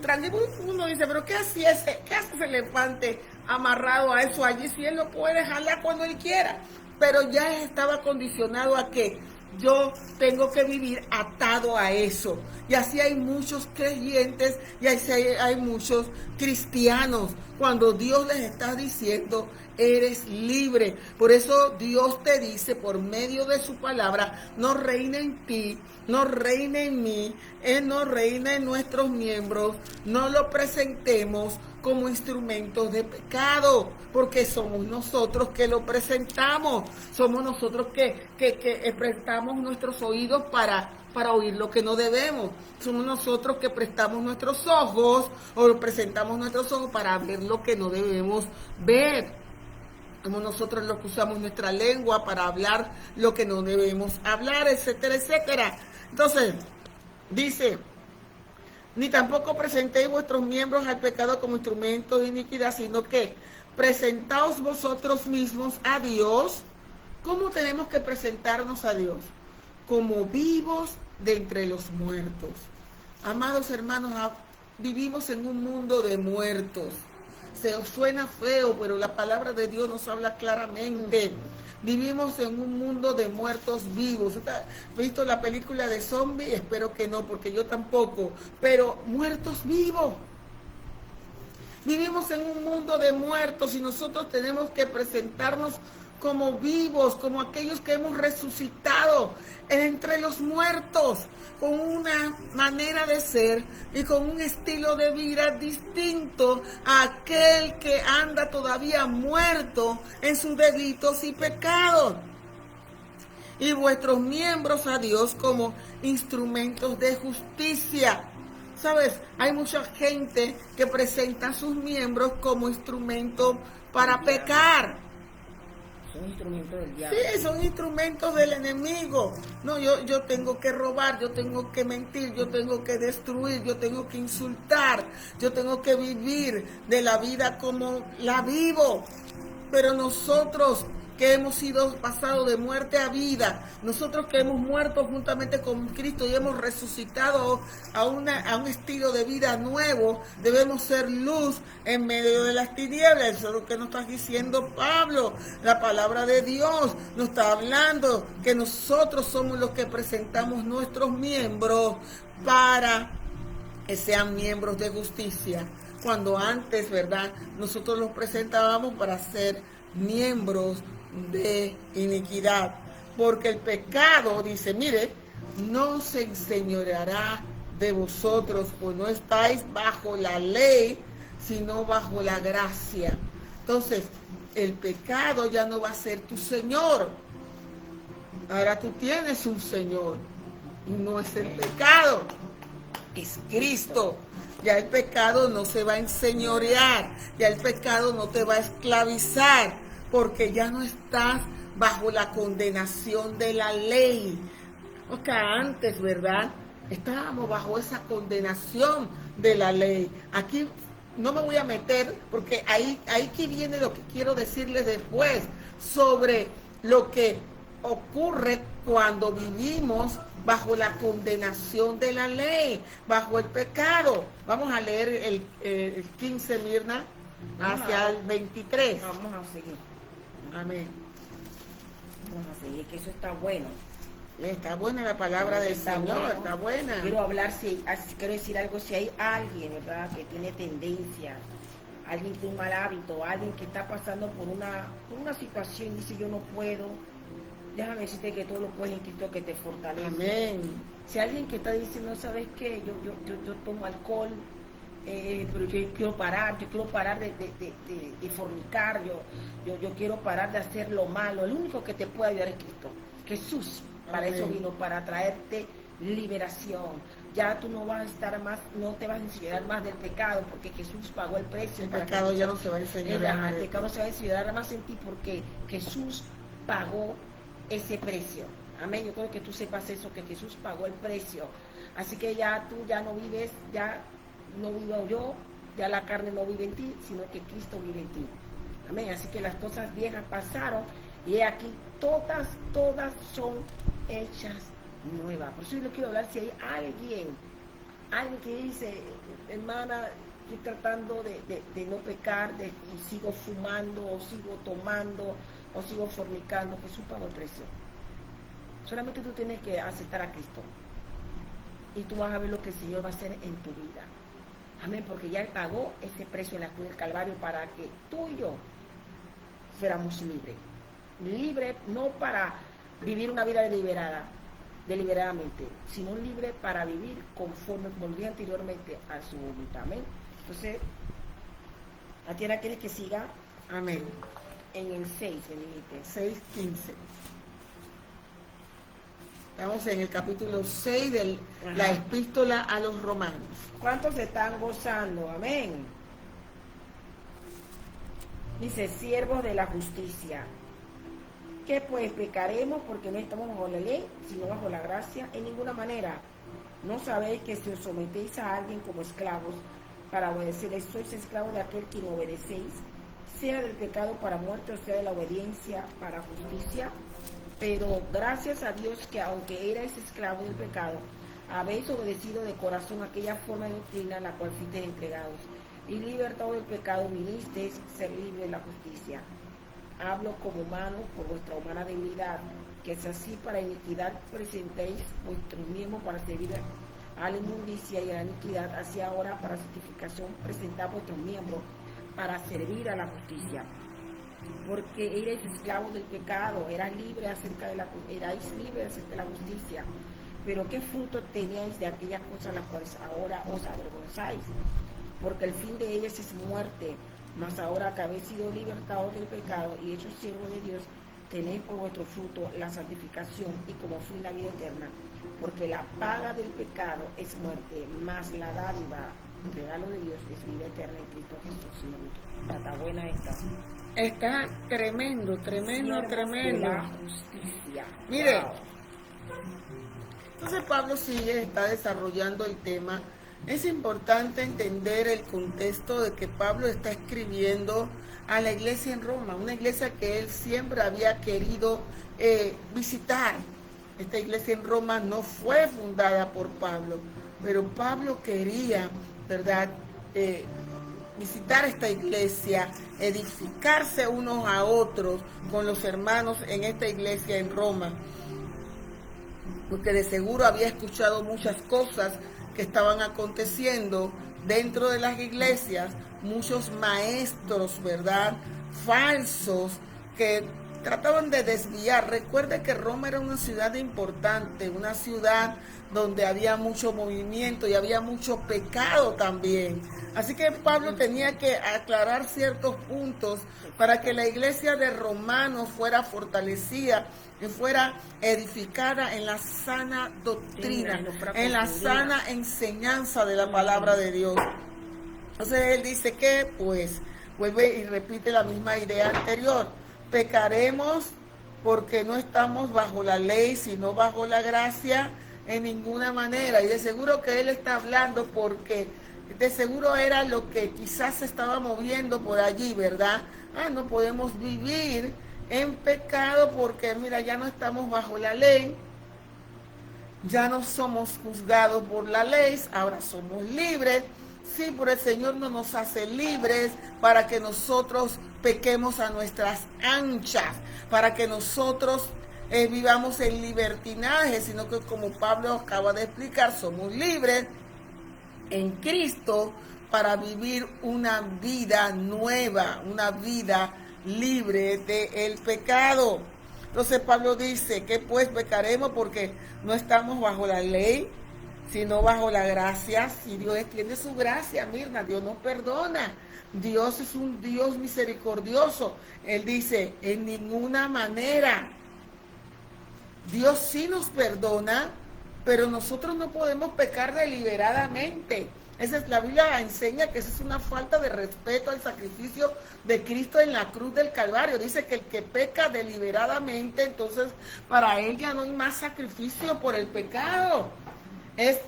Tranquilo. Uno dice, pero ¿qué hace ese elefante amarrado a eso allí si él lo puede jalar cuando él quiera? Pero ya estaba condicionado a que yo tengo que vivir atado a eso. Y así hay muchos creyentes y así hay muchos cristianos cuando Dios les está diciendo, eres libre. Por eso Dios te dice por medio de su palabra, no reina en ti, no reina en mí, no reina en nuestros miembros, no lo presentemos como instrumentos de pecado, porque somos nosotros que lo presentamos, somos nosotros que prestamos nuestros oídos para oír lo que no debemos, somos nosotros que prestamos nuestros ojos o presentamos nuestros ojos para ver lo que no debemos ver. Somos nosotros los que usamos nuestra lengua para hablar lo que no debemos hablar, etcétera, etcétera. Entonces, dice, ni tampoco presentéis vuestros miembros al pecado como instrumentos de iniquidad, sino que presentaos vosotros mismos a Dios. ¿Cómo tenemos que presentarnos a Dios? Como vivos de entre los muertos. Amados hermanos, vivimos en un mundo de muertos. Se os suena feo, pero la palabra de Dios nos habla claramente. Vivimos en un mundo de muertos vivos. ¿Has visto la película de zombies? Espero que no, porque yo tampoco. Pero muertos vivos. Vivimos en un mundo de muertos y nosotros tenemos que presentarnos como vivos, como aquellos que hemos resucitado entre los muertos, con una manera de ser y con un estilo de vida distinto a aquel que anda todavía muerto en sus delitos y pecados. Y vuestros miembros a Dios como instrumentos de justicia. ¿Sabes? Hay mucha gente que presenta a sus miembros como instrumentos para pecar. Son instrumentos del diablo. Sí, son instrumentos del enemigo. No, yo tengo que robar, yo tengo que mentir, yo tengo que destruir, yo tengo que insultar, yo tengo que vivir de la vida como la vivo. Pero nosotros que hemos sido pasados de muerte a vida, nosotros que hemos muerto juntamente con Cristo y hemos resucitado a un estilo de vida nuevo, debemos ser luz en medio de las tinieblas. Eso es lo que nos está diciendo Pablo. La palabra de Dios nos está hablando que nosotros somos los que presentamos nuestros miembros para que sean miembros de justicia. Cuando antes, ¿verdad? Nosotros los presentábamos para ser miembros de iniquidad, porque el pecado, dice, mire, no se enseñoreará de vosotros, pues no estáis bajo la ley, sino bajo la gracia. Entonces, el pecado ya no va a ser tu Señor. Ahora tú tienes un Señor, y no es el pecado, es Cristo. Ya el pecado no se va a enseñorear, ya el pecado no te va a esclavizar, porque ya no estás bajo la condenación de la ley. Porque antes, ¿verdad? Estábamos bajo esa condenación de la ley. Aquí no me voy a meter, porque ahí que viene lo que quiero decirles después, sobre lo que ocurre cuando vivimos bajo la condenación de la ley, bajo el pecado. Vamos a leer el 15, Mirna, hacia el 23. Vamos a seguir. Amén. Vamos a seguir, que eso está bueno. Está buena la palabra del Está Señor, bueno. está buena. Quiero decir algo, si hay alguien, ¿verdad?, que tiene tendencia, alguien con un mal hábito, alguien que está pasando por una situación y dice yo no puedo, déjame decirte que todo lo puedes en Cristo que te fortalece. Amén. Si alguien que está diciendo, ¿sabes qué? Yo tomo alcohol, pero yo quiero parar de fornicar, yo quiero parar de hacer lo malo. El único que te puede ayudar es Cristo. Jesús, para Amén. eso vino, para traerte liberación. Ya tú no vas a estar más, no te vas a enseñar más del pecado, porque Jesús pagó el precio. El para pecado que ya no se va a enseñar. el pecado no se va a enseñar más en ti, porque Jesús pagó ese precio. Amén. Yo creo que tú sepas eso, que Jesús pagó el precio. Así que ya tú ya no vives, ya no vivo yo, ya la carne no vive en ti, sino que Cristo vive en ti. Amén. Así que las cosas viejas pasaron y aquí todas son hechas nuevas. Por eso yo le quiero hablar, si hay alguien que dice, hermana, estoy tratando de no pecar, y sigo fumando, o sigo tomando, o sigo fornicando, Jesús pagó el precio. Solamente tú tienes que aceptar a Cristo y tú vas a ver lo que el Señor va a hacer en tu vida. Amén, porque ya Él pagó ese precio en la cruz del Calvario para que tú y yo fuéramos libres. Libre no para vivir una vida deliberadamente, sino libre para vivir conforme, como dije anteriormente, a su voluntad. Amén. Entonces, ¿a ti quieres que siga? Amén. En el 6, el 6:15. Estamos en el capítulo 6 de la epístola a los romanos. ¿Cuántos se están gozando? Amén. Dice, siervos de la justicia. ¿Qué pues pecaremos porque no estamos bajo la ley, sino bajo la gracia? En ninguna manera. ¿No sabéis que si os sometéis a alguien como esclavos para obedecerles, sois esclavos de aquel que no obedecéis, sea del pecado para muerte o sea de la obediencia para justicia? Pero gracias a Dios que aunque erais esclavos del pecado, habéis obedecido de corazón aquella forma de doctrina a la cual fuisteis entregados, y libertados del pecado vinisteis ser libres de la justicia. Hablo como humano por vuestra humana debilidad, que es así para iniquidad presentéis vuestros miembros para servir a la inmundicia y a la iniquidad, así ahora para santificación presentad vuestros miembros para servir a la justicia. Porque erais esclavos del pecado, erais libres acerca de la justicia. Pero ¿qué fruto teníais de aquellas cosas las cuales ahora os avergonzáis? Porque el fin de ellas es muerte. Mas ahora que habéis sido libertados del pecado y hechos siervos de Dios, tenéis por vuestro fruto la santificación y como fin la vida eterna. Porque la paga del pecado es muerte, mas la dádiva, el regalo de Dios, es vida eterna en Cristo Jesús, Señor nuestro. Está buena esta. Está tremendo. Siervos de la justicia. Mire, Wow. entonces Pablo está desarrollando el tema. Es importante entender el contexto de que Pablo está escribiendo a la iglesia en Roma, una iglesia que él siempre había querido visitar. Esta iglesia en Roma no fue fundada por Pablo, pero Pablo quería, ¿verdad?, visitar esta iglesia, edificarse unos a otros con los hermanos en esta iglesia en Roma, porque de seguro había escuchado muchas cosas que estaban aconteciendo dentro de las iglesias, muchos maestros, ¿verdad?, falsos que trataban de desviar. Recuerde que Roma era una ciudad importante, una ciudad donde había mucho movimiento y había mucho pecado también. Así que Pablo tenía que aclarar ciertos puntos para que la iglesia de Romanos fuera fortalecida y fuera edificada en la sana doctrina, en la sana enseñanza de la palabra de Dios. Entonces él dice que, pues, vuelve y repite la misma idea anterior. Pecaremos porque no estamos bajo la ley, sino bajo la gracia, en ninguna manera. Y de seguro que él está hablando porque de seguro era lo que quizás se estaba moviendo por allí, ¿verdad? No podemos vivir en pecado porque, mira, ya no estamos bajo la ley, ya no somos juzgados por la ley, ahora somos libres. Sí, pero el Señor no nos hace libres para que nosotros pequemos a nuestras anchas, para que nosotros vivamos en libertinaje, sino que como Pablo acaba de explicar, somos libres en Cristo para vivir una vida nueva, una vida libre del pecado. Entonces Pablo dice que pues pecaremos porque no estamos bajo la ley, sino bajo la gracia. Si Dios extiende su gracia, Mirna, Dios nos perdona. Dios es un Dios misericordioso. Él dice, en ninguna manera. Dios sí nos perdona, pero nosotros no podemos pecar deliberadamente. La Biblia enseña que esa es una falta de respeto al sacrificio de Cristo en la cruz del Calvario. Dice que el que peca deliberadamente, entonces para él ya no hay más sacrificio por el pecado.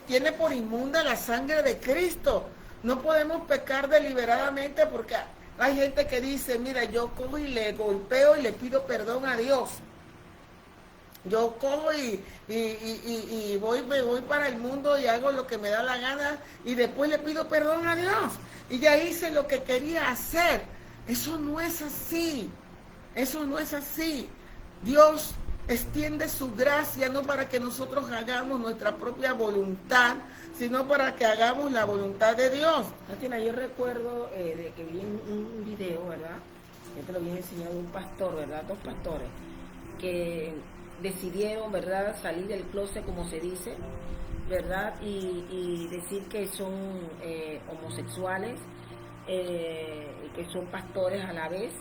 Tiene por inmunda la sangre de Cristo. No podemos pecar deliberadamente porque hay gente que dice, mira, yo cojo y le golpeo y le pido perdón a Dios. Yo cojo y me voy para el mundo y hago lo que me da la gana y después le pido perdón a Dios. Y ya hice lo que quería hacer. Eso no es así. Eso no es así. Dios extiende su gracia no para que nosotros hagamos nuestra propia voluntad, sino para que hagamos la voluntad de Dios. Tatiana, yo recuerdo de que vi un video, ¿verdad? Yo te lo había enseñado un pastor, ¿verdad? 2 pastores que decidieron, ¿verdad?, salir del closet, como se dice, ¿verdad?, y decir que son homosexuales, que son pastores a la vez,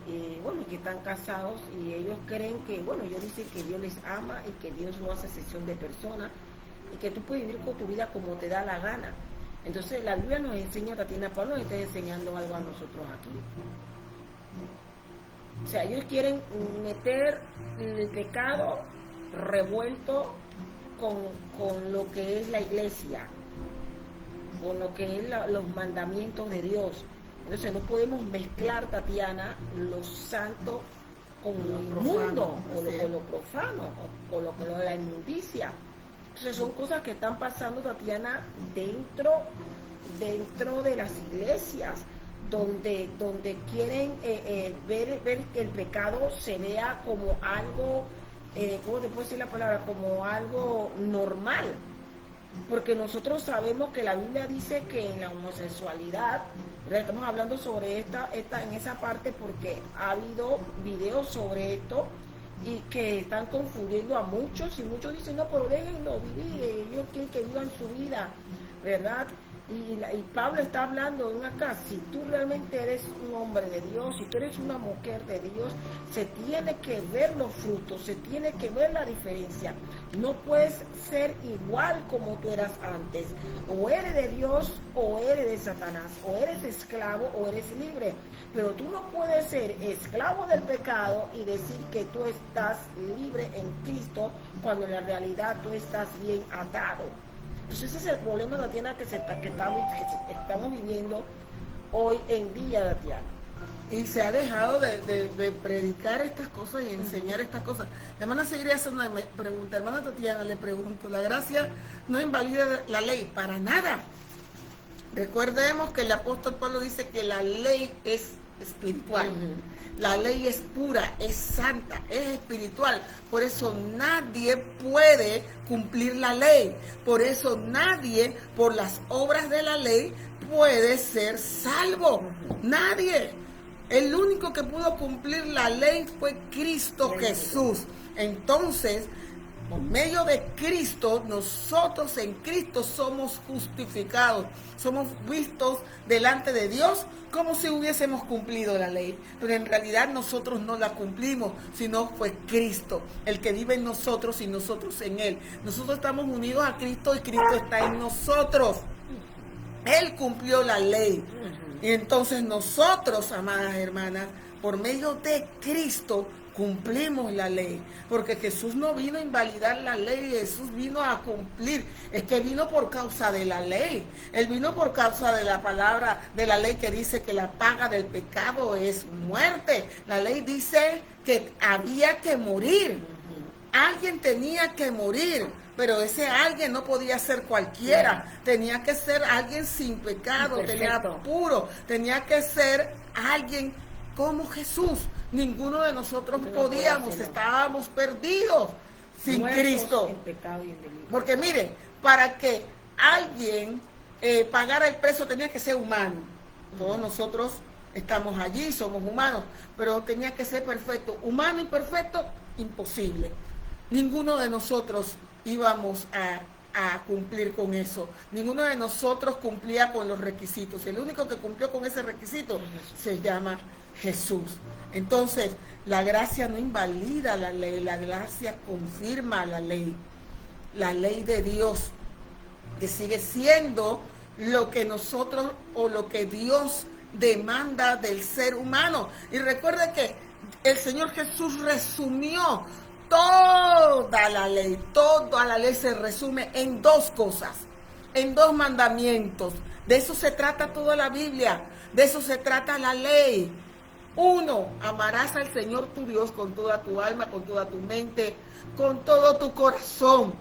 y bueno, que están casados, y ellos creen que, bueno, ellos dicen que Dios les ama y que Dios no hace excepción de personas, y que tú puedes vivir con tu vida como te da la gana. Entonces la Biblia nos enseña, Tatiana, Pablo nos está enseñando algo a nosotros aquí. O sea, ellos quieren meter el pecado revuelto con lo que es la iglesia, con lo que es los mandamientos de Dios. Entonces no podemos mezclar, Tatiana, lo santo con lo inmundo, con lo profano, con lo que la inmundicia. Entonces son cosas que están pasando, Tatiana, dentro de las iglesias, donde quieren ver que el pecado se vea como algo, ¿cómo te puedo decir la palabra? Como algo normal. Porque nosotros sabemos que la Biblia dice que en la homosexualidad, ¿verdad? Estamos hablando sobre en esa parte porque ha habido videos sobre esto y que están confundiendo a muchos, y muchos dicen, no, pero déjenlo vivir, ellos quieren que vivan su vida, ¿verdad? Y Pablo está hablando en acá, si tú realmente eres un hombre de Dios, si tú eres una mujer de Dios, se tiene que ver los frutos, se tiene que ver la diferencia. No puedes ser igual como tú eras antes. O eres de Dios o eres de Satanás, o eres esclavo o eres libre. Pero tú no puedes ser esclavo del pecado y decir que tú estás libre en Cristo, cuando en la realidad tú estás bien atado. Entonces ese es el problema, Tatiana, que estamos viviendo hoy en día, Tatiana. Y se ha dejado de predicar estas cosas y enseñar estas cosas. La hermana seguiría haciendo una pregunta. Hermana Tatiana, le pregunto, ¿la gracia no invalida la ley? Para nada. Recordemos que el apóstol Pablo dice que la ley es espiritual. La ley es pura, es santa, es espiritual. Por eso nadie puede cumplir la ley. Por eso nadie, por las obras de la ley, puede ser salvo. Nadie. El único que pudo cumplir la ley fue Cristo Jesús. Entonces, por medio de Cristo, nosotros en Cristo somos justificados. Somos vistos delante de Dios como si hubiésemos cumplido la ley. Pero en realidad nosotros no la cumplimos, sino fue Cristo, el que vive en nosotros y nosotros en Él. Nosotros estamos unidos a Cristo y Cristo está en nosotros. Él cumplió la ley. Y entonces nosotros, amadas hermanas, por medio de Cristo, cumplimos la ley, porque Jesús no vino a invalidar la ley, Jesús vino a cumplir. Es que vino por causa de la ley. Él vino por causa de la palabra de la ley que dice que la paga del pecado es muerte. La ley dice que había que morir. Alguien tenía que morir, pero ese alguien no podía ser cualquiera. Tenía que ser alguien sin pecado, tenía puro, tenía que ser alguien como Jesús. ninguno de nosotros No podíamos, puede ser, no. estábamos perdidos sin Muertos Cristo. en pecado y en delito. Porque miren, para que alguien pagara el precio tenía que ser humano. Todos nosotros estamos allí, somos humanos, pero tenía que ser perfecto. Humano y perfecto, imposible. Ninguno de nosotros íbamos a cumplir con eso. Ninguno de nosotros cumplía con los requisitos. El único que cumplió con ese requisito se llama Jesús. Entonces, la gracia no invalida la ley, la gracia confirma la ley de Dios, que sigue siendo lo que nosotros o lo que Dios demanda del ser humano. Y recuerde que el Señor Jesús resumió toda la ley se resume en dos cosas, en dos mandamientos. De eso se trata toda la Biblia, de eso se trata la ley. Uno, amarás al Señor tu Dios con toda tu alma, con toda tu mente, con todo tu corazón.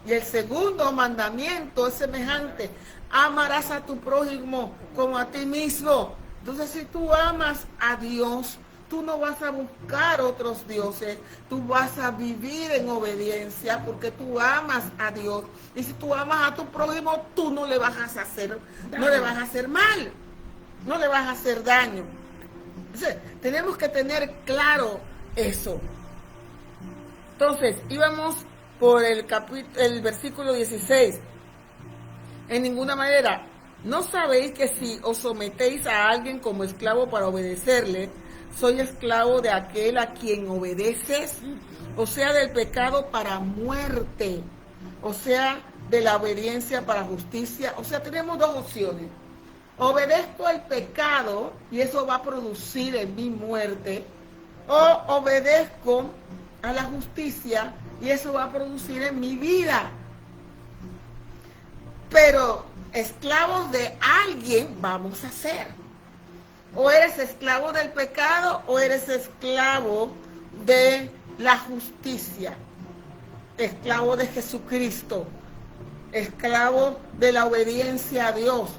Y el segundo mandamiento es semejante, amarás a tu prójimo como a ti mismo. Entonces, si tú amas a Dios, tú no vas a buscar otros dioses, tú vas a vivir en obediencia porque tú amas a Dios. Y si tú amas a tu prójimo, tú no le vas a hacer, no le vas a hacer mal, no le vas a hacer daño. Entonces, tenemos que tener claro eso. Entonces, íbamos por el versículo 16. En ninguna manera, ¿no sabéis que si os sometéis a alguien como esclavo para obedecerle, soy esclavo de aquel a quien obedeces? O sea, del pecado para muerte, o sea, de la obediencia para justicia. O sea, tenemos dos opciones. Obedezco al pecado y eso va a producir en mi muerte, o obedezco a la justicia y eso va a producir en mi vida. Pero esclavos de alguien vamos a ser. O eres esclavo del pecado o eres esclavo de la justicia, esclavo de Jesucristo, esclavo de la obediencia a Dios.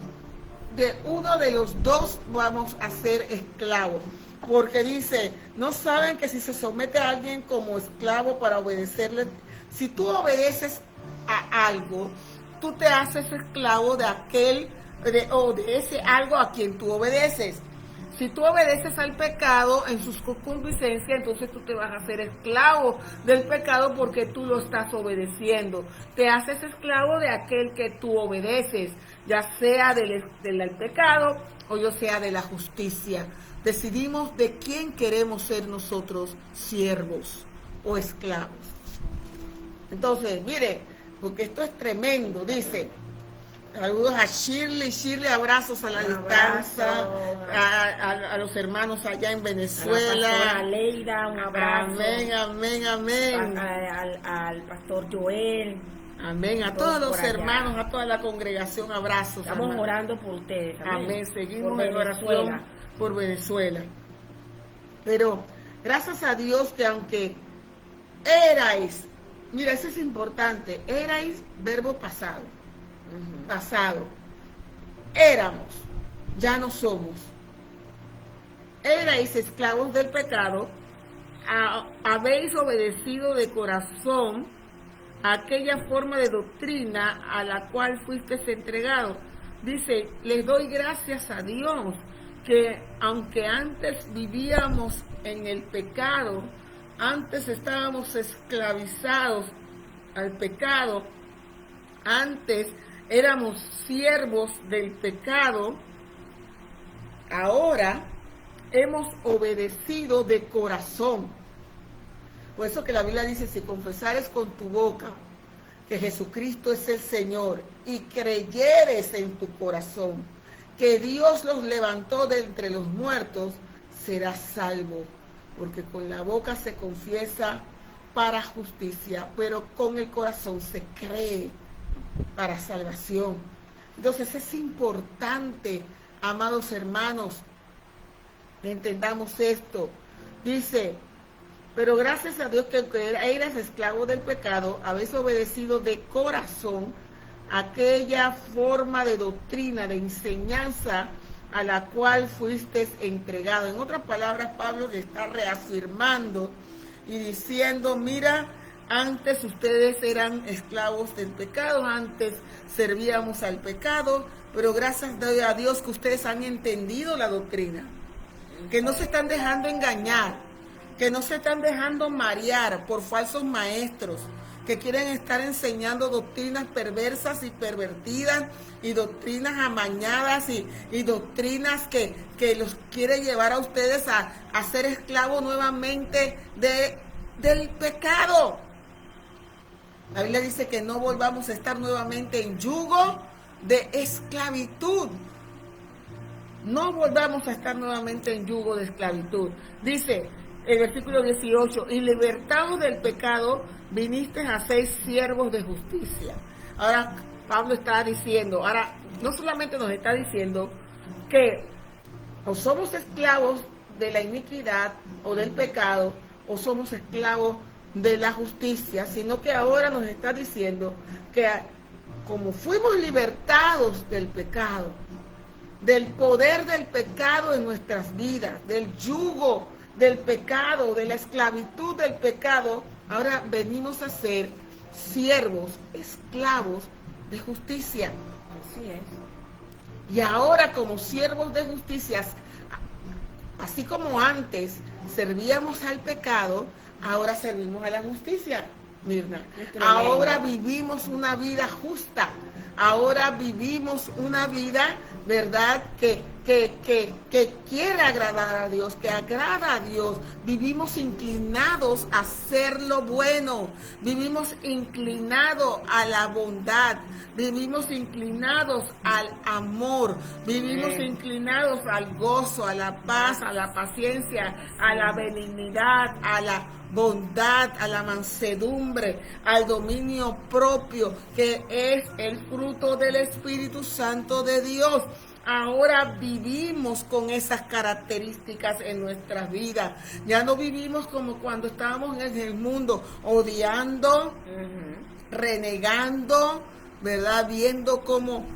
De uno de los dos vamos a ser esclavos, porque dice, no saben que si se somete a alguien como esclavo para obedecerle, si tú obedeces a algo, tú te haces esclavo de aquel o de ese algo a quien tú obedeces. Si tú obedeces al pecado en sus concupiscencias, entonces tú te vas a hacer esclavo del pecado porque tú lo estás obedeciendo. Te haces esclavo de aquel que tú obedeces, ya sea del pecado o ya sea de la justicia. Decidimos de quién queremos ser nosotros, siervos o esclavos. Entonces, mire, porque esto es tremendo, dice... Saludos a Shirley, abrazos a la distancia, a los hermanos allá en Venezuela. A Leida, un abrazo. Amén. Al pastor Joel. Amén, a todos los hermanos, a toda la congregación, abrazos. Estamos hermano. orando por ustedes. Amén, seguimos en oración por Venezuela. Pero gracias a Dios que aunque erais, mira, eso es importante, erais verbo pasado. Pasado, éramos, ya no somos. Erais esclavos del pecado, habéis obedecido de corazón a aquella forma de doctrina a la cual fuisteis entregados. Dice, les doy gracias a Dios que aunque antes vivíamos en el pecado, antes estábamos esclavizados al pecado, antes éramos siervos del pecado, ahora hemos obedecido de corazón. Por eso que la Biblia dice, si confesares con tu boca que Jesucristo es el Señor y creyeres en tu corazón que Dios los levantó de entre los muertos, serás salvo. Porque con la boca se confiesa para justicia, pero con el corazón se cree para salvación. Entonces es importante, amados hermanos, que entendamos esto. Dice, pero gracias a Dios que aunque eras esclavo del pecado, habéis obedecido de corazón aquella forma de doctrina, de enseñanza a la cual fuiste entregado. En otras palabras, Pablo le está reafirmando y diciendo, mira, antes ustedes eran esclavos del pecado, antes servíamos al pecado, pero gracias a Dios que ustedes han entendido la doctrina, que no se están dejando engañar, que no se están dejando marear por falsos maestros, que quieren estar enseñando doctrinas perversas y pervertidas y doctrinas amañadas y doctrinas que los quiere llevar a ustedes a ser esclavos nuevamente del pecado. La Biblia dice que no volvamos a estar nuevamente en yugo de esclavitud. No volvamos a estar nuevamente en yugo de esclavitud. Dice el versículo 18, y libertados del pecado, viniste a ser siervos de justicia. Ahora Pablo está diciendo, ahora no solamente nos está diciendo que o somos esclavos de la iniquidad o del pecado, o somos esclavos de la justicia, sino que ahora nos está diciendo que como fuimos libertados del pecado, del poder del pecado en nuestras vidas, del yugo del pecado, de la esclavitud del pecado, ahora venimos a ser siervos, esclavos de justicia. Así es. Y ahora como siervos de justicia, así como antes servíamos al pecado, ahora servimos a la justicia, Mirna. Ahora vivimos una vida justa. Ahora vivimos una vida, ¿verdad?, que quiere agradar a Dios, que agrada a Dios. Vivimos inclinados a hacer lo bueno. Vivimos inclinados a la bondad. Vivimos inclinados al amor. Vivimos inclinados al gozo, a la paz, a la paciencia, a la benignidad, a la bondad, a la mansedumbre, al dominio propio, que es el fruto del Espíritu Santo de Dios. Ahora vivimos con esas características en nuestras vidas. Ya no vivimos como cuando estábamos en el mundo, odiando, renegando, ¿verdad? Viendo cómo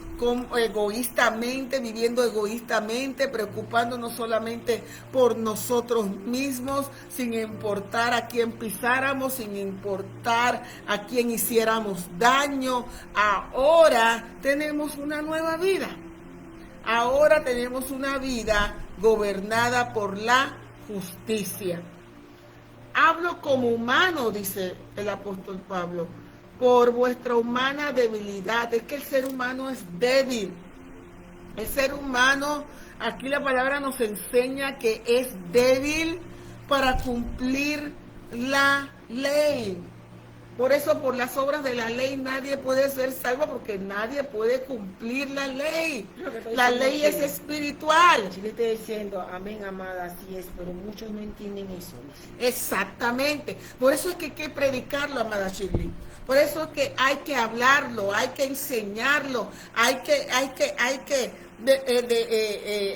egoístamente, viviendo egoístamente, preocupándonos solamente por nosotros mismos, sin importar a quién pisáramos, sin importar a quién hiciéramos daño. Ahora tenemos una nueva vida. Ahora tenemos una vida gobernada por la justicia. Hablo como humano, dice el apóstol Pablo, por vuestra humana debilidad. Es que el ser humano es débil. El ser humano, aquí la palabra nos enseña que es débil para cumplir la ley. Por eso, por las obras de la ley, nadie puede ser salvo, porque nadie puede cumplir la ley. La ley es espiritual. Si le estoy diciendo, amén, amada, así es, pero muchos no entienden eso. Exactamente. Por eso es que hay que predicarlo, amada Shirley. Por eso es que hay que hablarlo, hay que enseñarlo, hay que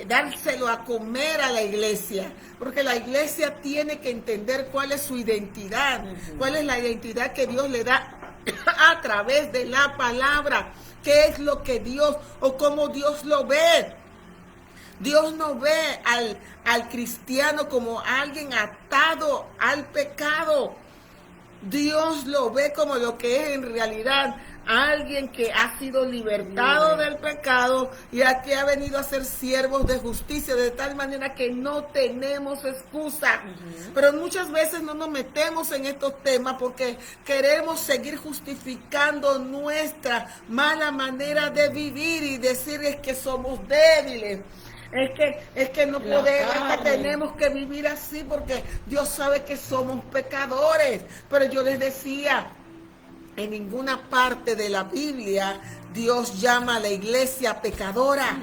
dárselo a comer a la iglesia, porque la iglesia tiene que entender cuál es su identidad, cuál es la identidad que Dios le da a través de la palabra, qué es lo que Dios o cómo Dios lo ve. Dios no ve al cristiano como alguien atado al pecado. Dios lo ve como lo que es en realidad, alguien que ha sido libertado del pecado y aquí ha venido a ser siervos de justicia, de tal manera que no tenemos excusa. Pero muchas veces no nos metemos en estos temas porque queremos seguir justificando nuestra mala manera de vivir y decir es que somos débiles. Es que no podemos, es que tenemos que vivir así porque Dios sabe que somos pecadores. Pero yo les decía, en ninguna parte de la Biblia Dios llama a la iglesia pecadora.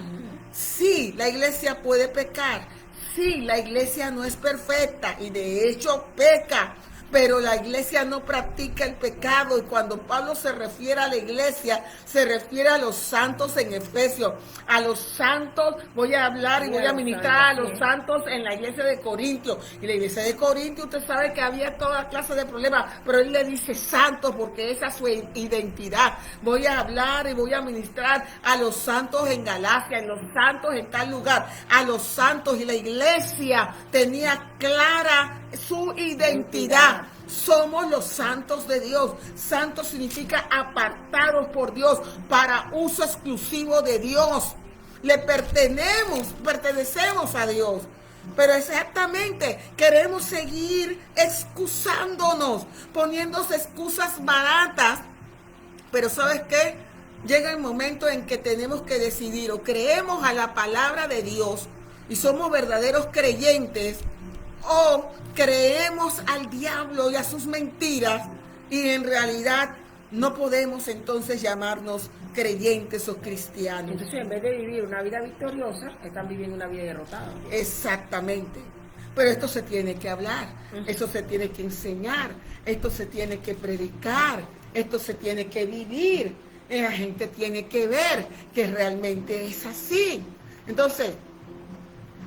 Sí, la iglesia puede pecar. Sí, la iglesia no es perfecta y de hecho peca. pero la iglesia no practica el pecado. Y cuando Pablo se refiere a la iglesia, se refiere a los santos en Efesios, a los santos. Voy a hablar y voy a ministrar a los santos en la iglesia de Corintios. Y la iglesia de Corintios, usted sabe que había toda clase de problemas, pero él le dice santos porque esa es su identidad. Voy a hablar y voy a ministrar a los santos en Galacia, en los santos en tal lugar, a los santos. Y la iglesia tenía clara su identidad. Somos los santos de Dios. Santo significa apartados por Dios para uso exclusivo de Dios. Le pertenecemos a Dios. Pero exactamente, queremos seguir excusándonos, poniéndose excusas baratas. Pero ¿sabes qué? Llega el momento en que tenemos que decidir: o creemos a la palabra de Dios y somos verdaderos creyentes, o creemos al diablo y a sus mentiras, y en realidad no podemos entonces llamarnos creyentes o cristianos. Entonces, en vez de vivir una vida victoriosa, están viviendo una vida derrotada. Exactamente. Pero esto se tiene que hablar, esto se tiene que enseñar, esto se tiene que predicar, esto se tiene que vivir. Y la gente tiene que ver que realmente es así. Entonces,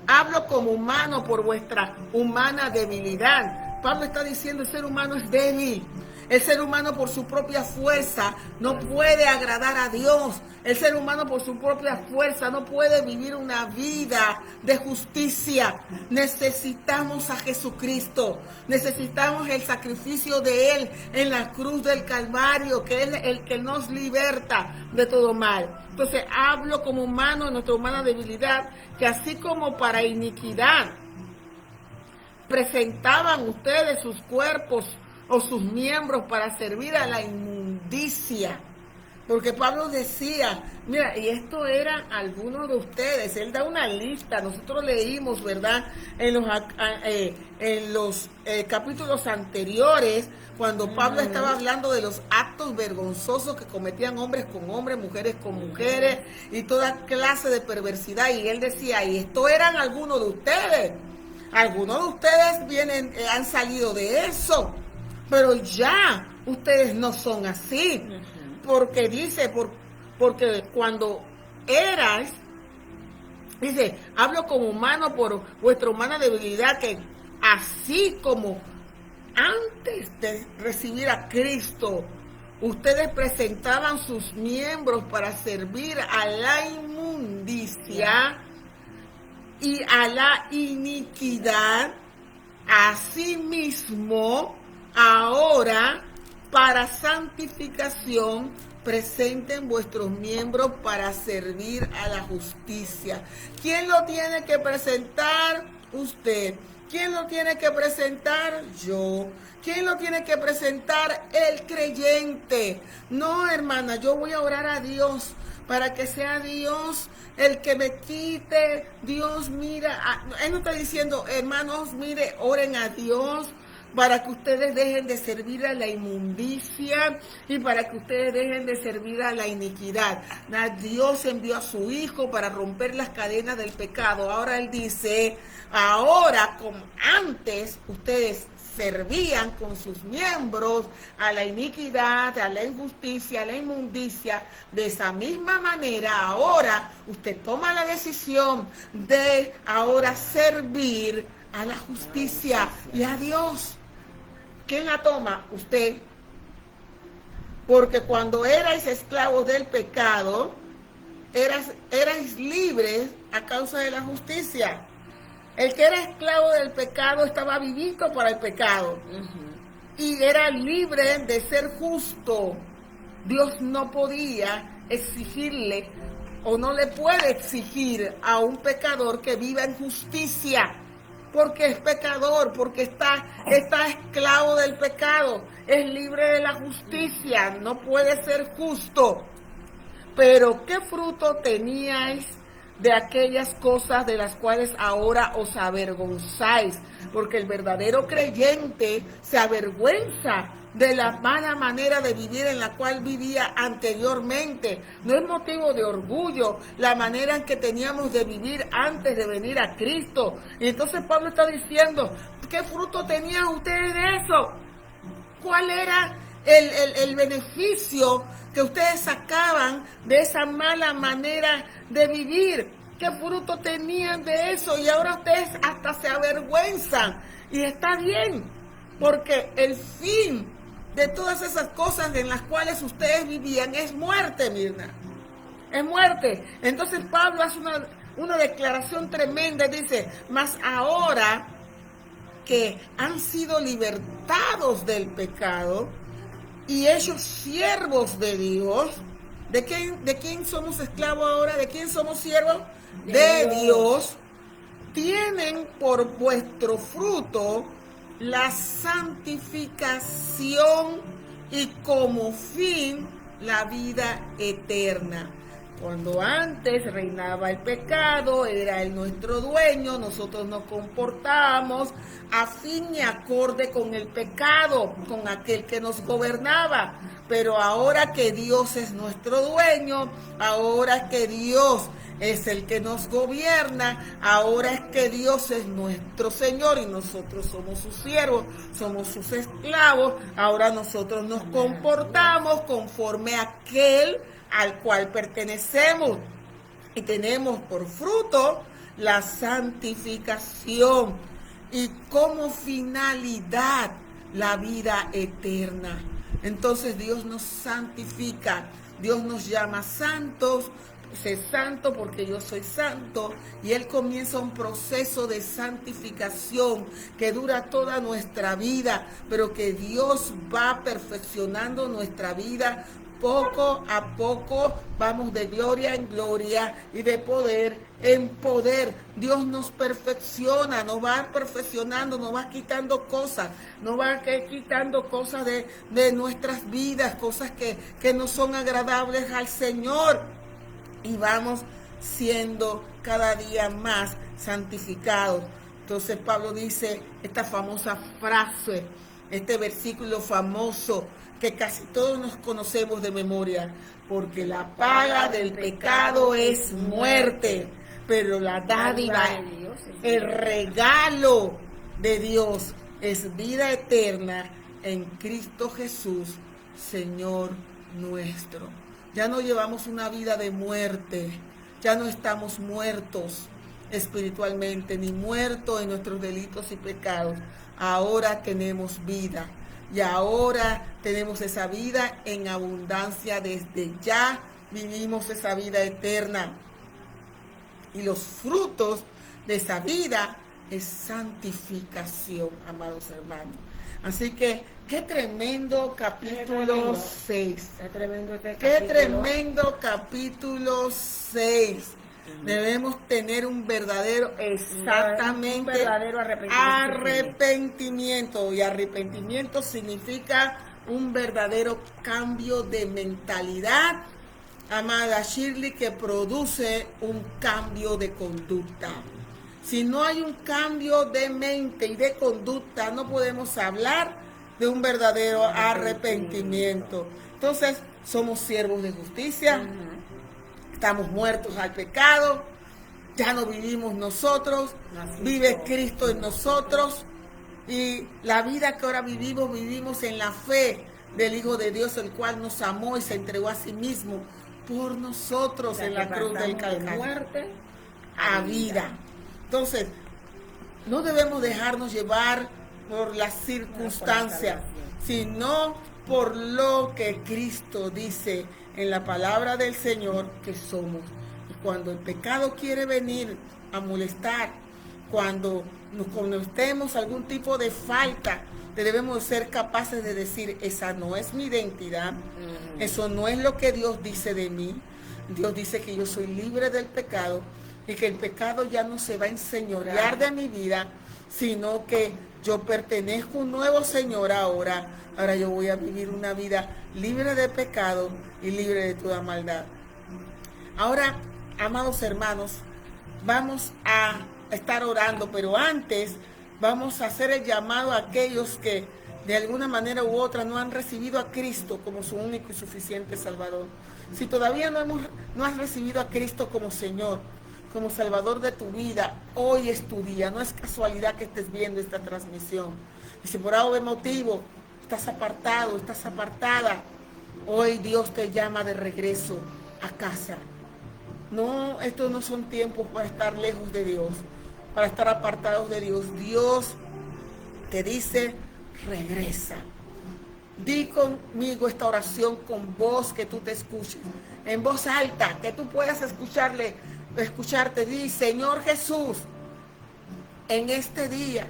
hablo como humano por vuestra humana debilidad. Pablo está diciendo: el ser humano es débil. El ser humano por su propia fuerza no puede agradar a Dios. El ser humano por su propia fuerza no puede vivir una vida de justicia. Necesitamos a Jesucristo. Necesitamos el sacrificio de Él en la cruz del Calvario, que es el que nos liberta de todo mal. Entonces hablo como humano, en nuestra humana debilidad, que así como para iniquidad presentaban ustedes sus cuerpos o sus miembros para servir a la inmundicia. Porque Pablo decía, mira, y esto eran algunos de ustedes. Él da una lista, nosotros leímos, ¿verdad? En los capítulos anteriores, cuando Pablo estaba hablando de los actos vergonzosos que cometían hombres con hombres, mujeres con mujeres, y toda clase de perversidad. Y él decía, y esto eran algunos de ustedes. Algunos de ustedes han salido de eso. Pero ya ustedes no son así, porque dice, porque cuando eras, dice, hablo como humano por vuestra humana debilidad, que así como antes de recibir a Cristo, ustedes presentaban sus miembros para servir a la inmundicia y a la iniquidad, asimismo, ahora, para santificación, presenten vuestros miembros para servir a la justicia. ¿Quién lo tiene que presentar? Usted. ¿Quién lo tiene que presentar? Yo. ¿Quién lo tiene que presentar? El creyente. No, hermana, yo voy a orar a Dios para que sea Dios el que me quite. Dios, mira. Él no está diciendo, hermanos, mire, oren a Dios para que ustedes dejen de servir a la inmundicia y para que ustedes dejen de servir a la iniquidad. Dios envió a su Hijo para romper las cadenas del pecado. Ahora Él dice, ahora como antes ustedes servían con sus miembros a la iniquidad, a la injusticia, a la inmundicia, de esa misma manera ahora usted toma la decisión de ahora servir a la justicia y a Dios. ¿Quién la toma? Usted. Porque cuando erais esclavos del pecado, erais libres a causa de la justicia. El que era esclavo del pecado estaba vivito para el pecado. Y era libre de ser justo. Dios no podía exigirle o no le puede exigir a un pecador que viva en justicia. Porque es pecador, porque está esclavo del pecado, es libre de la justicia, no puede ser justo. Pero ¿qué fruto teníais de aquellas cosas de las cuales ahora os avergonzáis? Porque el verdadero creyente se avergüenza de la mala manera de vivir en la cual vivía anteriormente. No es motivo de orgullo la manera en que teníamos de vivir antes de venir a Cristo. Y entonces Pablo está diciendo, ¿qué fruto tenían ustedes de eso? cuál era el beneficio que ustedes sacaban de esa mala manera de vivir. ¿Qué fruto tenían de eso? Y ahora ustedes hasta se avergüenzan. Y está bien, porque el fin de todas esas cosas en las cuales ustedes vivían es muerte, Mirna. Es muerte. Entonces Pablo hace una declaración tremenda. Dice, mas ahora que han sido libertados del pecado y hechos siervos de Dios, ¿de quién somos esclavos ahora? ¿De quién somos siervos? De Dios. Tienen por vuestro fruto la santificación y como fin la vida eterna. Cuando antes reinaba el pecado, era él nuestro dueño, nosotros nos comportábamos a fin y acorde con el pecado, con aquel que nos gobernaba. Pero ahora que Dios es nuestro dueño, ahora que Dios es el que nos gobierna, ahora es que Dios es nuestro Señor y nosotros somos sus siervos, somos sus esclavos, ahora nosotros nos comportamos conforme a aquel al cual pertenecemos y tenemos por fruto la santificación y como finalidad la vida eterna. Entonces Dios nos santifica, Dios nos llama santos. Sé santo porque yo soy santo, y Él comienza un proceso de santificación que dura toda nuestra vida, pero que Dios va perfeccionando nuestra vida. Poco a poco vamos de gloria en gloria y de poder en poder. Dios nos perfecciona, nos va perfeccionando, nos va quitando cosas, nos va quitando cosas de nuestras vidas, cosas que no son agradables al Señor. Y vamos siendo cada día más santificados. Entonces Pablo dice esta famosa frase, este versículo famoso que casi todos nos conocemos de memoria, porque la paga del pecado es muerte, pero la dádiva, el regalo de Dios es vida eterna en Cristo Jesús, Señor nuestro. Ya no llevamos una vida de muerte, ya no estamos muertos espiritualmente, ni muertos en nuestros delitos y pecados. Ahora tenemos vida y ahora tenemos esa vida en abundancia. Desde ya vivimos esa vida eterna. Y los frutos de esa vida es santificación, amados hermanos. Así que qué tremendo capítulo 6. Qué tremendo capítulo 6. Debemos tener un verdadero, exactamente, un verdadero arrepentimiento. Y arrepentimiento significa un verdadero cambio de mentalidad, amada Shirley, que produce un cambio de conducta. Si no hay un cambio de mente y de conducta, no podemos hablar de un verdadero arrepentimiento. Entonces, somos siervos de justicia, estamos muertos al pecado, ya no vivimos nosotros, vive Cristo en nosotros, y la vida que ahora vivimos en la fe del Hijo de Dios, el cual nos amó y se entregó a sí mismo por nosotros en la cruz del Calvario, de muerte a vida. Entonces, no debemos dejarnos llevar por las circunstancias, sino por lo que Cristo dice en la palabra del Señor que somos. Y cuando el pecado quiere venir a molestar, cuando nos cometemos algún tipo de falta, debemos ser capaces de decir, esa no es mi identidad, eso no es lo que Dios dice de mí. Dios dice que yo soy libre del pecado y que el pecado ya no se va a enseñorear de mi vida, sino que yo pertenezco a un nuevo Señor ahora. Ahora yo voy a vivir una vida libre de pecado y libre de toda maldad. Ahora, amados hermanos, vamos a estar orando, pero antes vamos a hacer el llamado a aquellos que de alguna manera u otra no han recibido a Cristo como su único y suficiente Salvador. Si todavía no has recibido a Cristo como Señor, como Salvador de tu vida, hoy es tu día. No es casualidad que estés viendo esta transmisión. Y si por algún motivo estás apartado, estás apartada, hoy Dios te llama de regreso a casa. No, estos no son tiempos para estar lejos de Dios, para estar apartados de Dios. Dios te dice, regresa. Di conmigo esta oración con voz que tú te escuches, en voz alta, que tú puedas escucharte. Di, Señor Jesús, en este día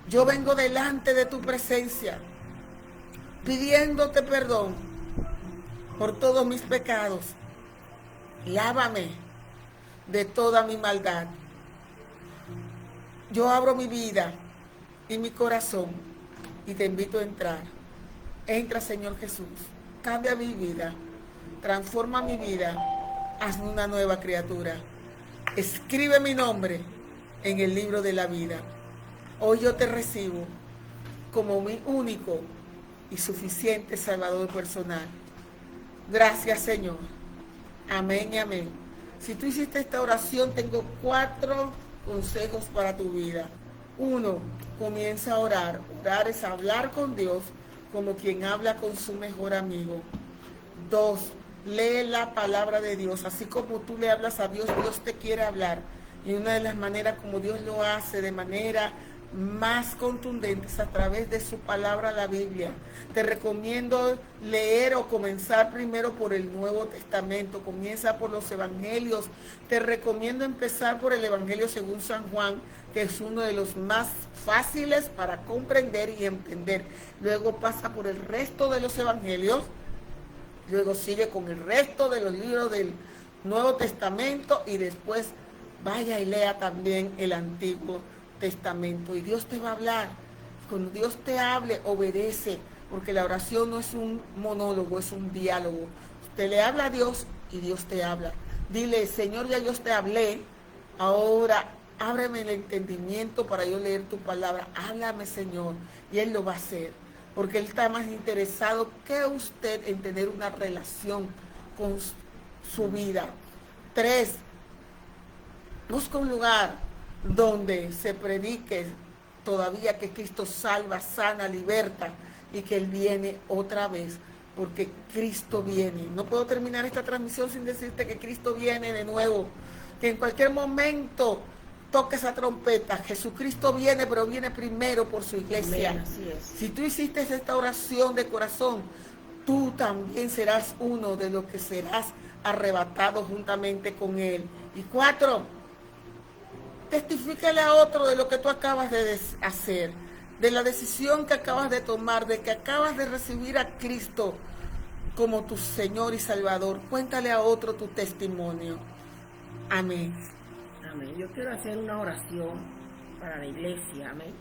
yo vengo delante de tu presencia, pidiéndote perdón por todos mis pecados. Lávame de toda mi maldad. Yo abro mi vida y mi corazón y te invito a entrar. Entra, Señor Jesús, cambia mi vida, transforma mi vida, hazme una nueva criatura. Escribe mi nombre en el libro de la vida. Hoy yo te recibo como mi único y suficiente Salvador personal. Gracias, Señor. Amén y amén. Si tú hiciste esta oración, tengo 4 consejos para tu vida. 1, comienza a orar. Orar es hablar con Dios como quien habla con su mejor amigo. 2, lee la palabra de Dios. Así como tú le hablas a Dios, Dios te quiere hablar. Y una de las maneras como Dios lo hace de manera más contundentes a través de su palabra, la Biblia. Te recomiendo leer o comenzar primero por el Nuevo Testamento. Comienza por los Evangelios. Te recomiendo empezar por el Evangelio según San Juan, que es uno de los más fáciles para comprender y entender. Luego pasa por el resto de los Evangelios. Luego sigue con el resto de los libros del Nuevo Testamento y después vaya y lea también el Antiguo Testamento. Y Dios te va a hablar. Cuando Dios te hable, obedece, porque la oración no es un monólogo, es un diálogo. Usted le habla a Dios y Dios te habla. Dile, Señor, ya yo te hablé, ahora ábreme el entendimiento para yo leer tu palabra. Háblame, Señor, y Él lo va a hacer, porque Él está más interesado que usted en tener una relación con su vida. 3, busca un lugar donde se predique todavía que Cristo salva, sana, liberta y que Él viene otra vez, porque Cristo viene. No puedo terminar esta transmisión sin decirte que Cristo viene de nuevo, que en cualquier momento toque esa trompeta. Jesucristo viene, pero viene primero por su iglesia. Amén, así es. Si tú hiciste esta oración de corazón, tú también serás uno de los que serás arrebatado juntamente con Él. Y 4, testifícale a otro de lo que tú acabas de hacer, de la decisión que acabas de tomar, de que acabas de recibir a Cristo como tu Señor y Salvador. Cuéntale a otro tu testimonio. Amén. Amén. Yo quiero hacer una oración para la iglesia. Amén.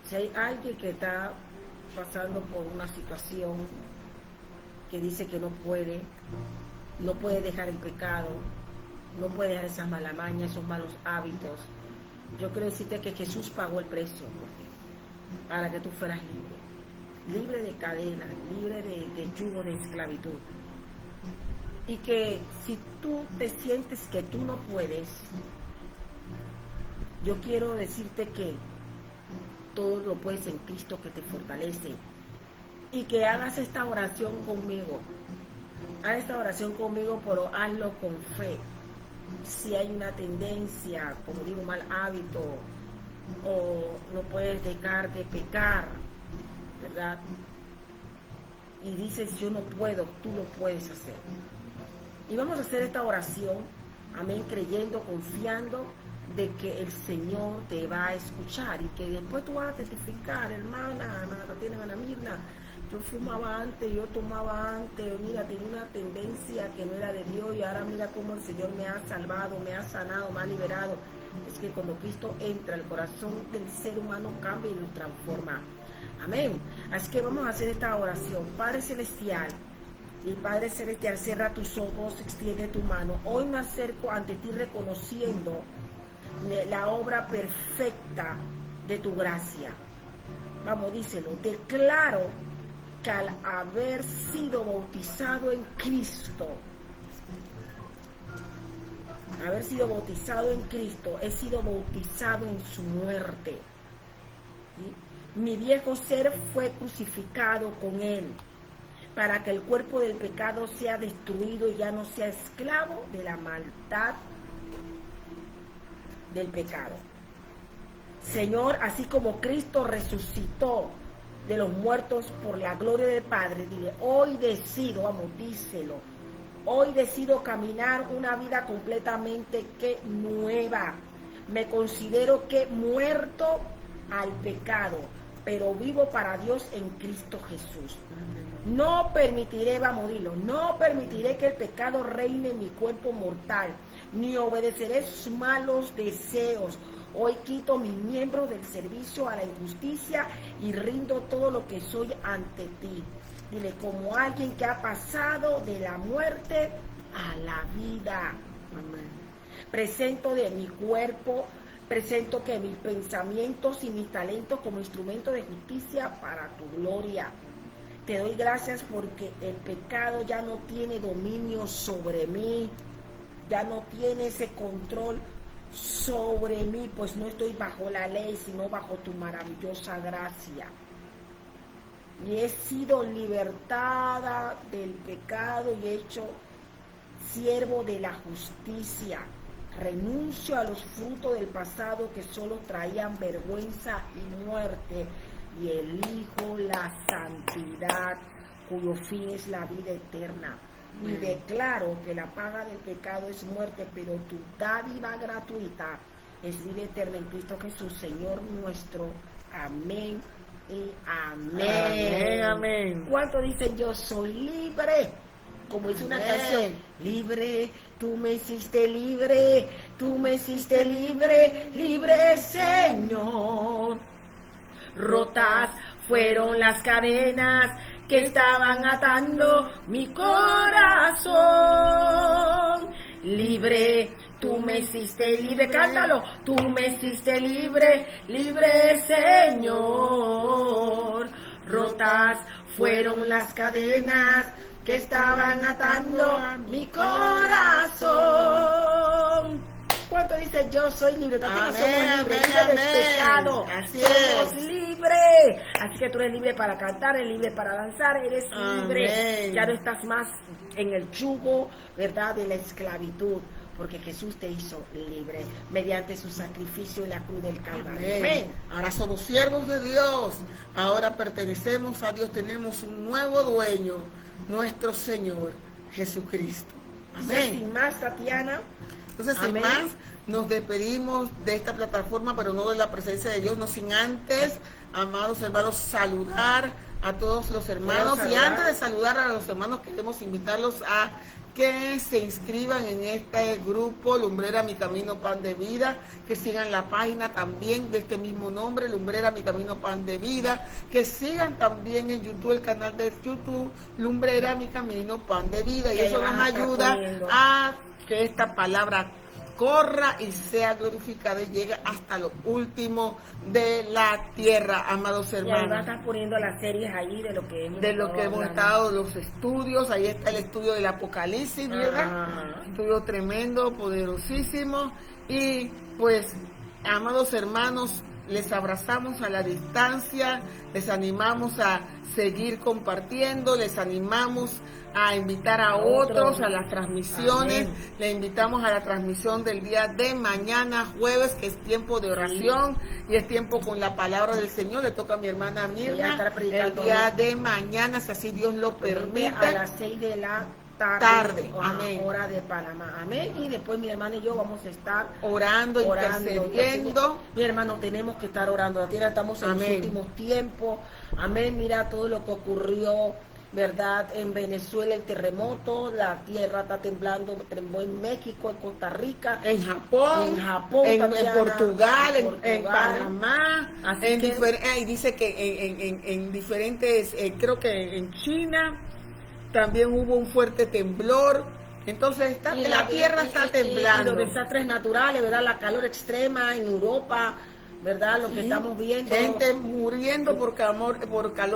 Si hay alguien que está pasando por una situación que dice que no puede dejar el pecado, no puede dejar esas malas mañas, esos malos hábitos, yo quiero decirte que Jesús pagó el precio para que tú fueras libre de cadenas, libre de yugo de esclavitud. Y que si tú te sientes que tú no puedes, yo quiero decirte que todo lo puedes en Cristo que te fortalece. Y que hagas esta oración conmigo. Haz esta oración conmigo, pero hazlo con fe. Si hay una tendencia, como digo, mal hábito, o no puedes dejar de pecar, ¿verdad? Y dices, yo no puedo, tú lo puedes hacer. Y vamos a hacer esta oración, amén, creyendo, confiando de que el Señor te va a escuchar y que después tú vas a testificar, hermana Tatiana, hermana Mirna, yo fumaba antes, yo tomaba antes, mira, tenía una tendencia que no era de Dios y ahora mira cómo el Señor me ha salvado, me ha sanado, me ha liberado. Es que cuando Cristo entra, el corazón del ser humano cambia y lo transforma. Amén. Así que vamos a hacer esta oración. Padre Celestial, y Padre Celestial, cierra tus ojos, extiende tu mano. Hoy me acerco ante ti reconociendo la obra perfecta de tu gracia. Vamos, díselo. Declaro que al haber sido bautizado en Cristo, he sido bautizado en su muerte. ¿Sí? Mi viejo ser fue crucificado con él, para que el cuerpo del pecado sea destruido y ya no sea esclavo de la maldad del pecado. Señor, así como Cristo resucitó de los muertos por la gloria del Padre, dile, hoy decido, vamos, díselo, hoy decido caminar una vida completamente nueva. Me considero que muerto al pecado, pero vivo para Dios en Cristo Jesús. No permitiré, vamos, dilo, no permitiré que el pecado reine en mi cuerpo mortal, ni obedeceré sus malos deseos. Hoy quito mis miembros del servicio a la injusticia y rindo todo lo que soy ante ti. Dile, como alguien que ha pasado de la muerte a la vida. Amén. Presento de mi cuerpo, presento que mis pensamientos y mis talentos como instrumento de justicia para tu gloria. Te doy gracias porque el pecado ya no tiene dominio sobre mí, ya no tiene ese control sobre mí, pues no estoy bajo la ley, sino bajo tu maravillosa gracia. Y he sido libertada del pecado y hecho siervo de la justicia. Renuncio a los frutos del pasado que solo traían vergüenza y muerte, y elijo la santidad, cuyo fin es la vida eterna. Y declaro que la paga del pecado es muerte, pero tu dádiva gratuita es vida eterna en Cristo Jesús, Señor nuestro. Amén y amén. Amén, amén. ¿Cuánto dicen yo soy libre? Como dice una canción, libre, tú me hiciste libre, tú me hiciste libre, libre Señor. Rotas fueron las cadenas que estaban atando mi corazón. Libre, tú me hiciste libre, cántalo, tú me hiciste libre, libre Señor. Rotas fueron las cadenas que estaban atando mi corazón. ¿Cuánto dice yo soy libre? También somos libres, libres del pecado. Así somos es. libres. Así que tú eres libre para cantar, eres libre para danzar, eres libre. Amén. Ya no estás más en el yugo, ¿verdad?, de la esclavitud, porque Jesús te hizo libre mediante su sacrificio en la cruz del Calvario. Amén. Ahora somos siervos de Dios. Ahora pertenecemos a Dios. Tenemos un nuevo dueño, nuestro Señor Jesucristo. Amén. Sin más, Tatiana. Entonces, sin más, nos despedimos de esta plataforma, pero no de la presencia de Dios, no sin antes, amados hermanos, saludar a todos los hermanos. Y antes de saludar a los hermanos, queremos invitarlos a que se inscriban en este grupo Lumbrera Mi Camino Pan de Vida, que sigan la página también de este mismo nombre, Lumbrera Mi Camino Pan de Vida, que sigan también en YouTube, el canal de YouTube Lumbrera Mi Camino Pan de Vida, y eso nos ayuda a que esta palabra corra y sea glorificada y llegue hasta lo último de la tierra, amados hermanos. Y ahí va a estar poniendo las series ahí de lo que hemos estado, los estudios. Ahí está el estudio del Apocalipsis, ¿verdad? Estudio tremendo, poderosísimo. Y pues, amados hermanos, les abrazamos a la distancia, les animamos a seguir compartiendo, les animamos a invitar a otros a las transmisiones. Amén. Le invitamos a la transmisión del día de mañana, jueves, que es tiempo de oración, y es tiempo con la palabra del Señor. Le toca a mi hermana Mirna el día de mañana, si así Dios lo permite, a las 6 de la tarde, amén, hora de Panamá, amén. Y después mi hermana y yo vamos a estar orando, intercediendo. Mi hermano, tenemos que estar orando. La tierra, estamos en los últimos tiempos, amén. Mira todo lo que ocurrió, ¿verdad? En Venezuela, el terremoto, la tierra está tembló en México, en Costa Rica, en Japón, en Portugal, en Panamá, y dice que en diferentes, creo que en China también hubo un fuerte temblor. Entonces la tierra está temblando. Y los desastres naturales, ¿verdad? La calor extrema en Europa, ¿verdad? Lo que Sí. estamos viendo. Gente muriendo por calor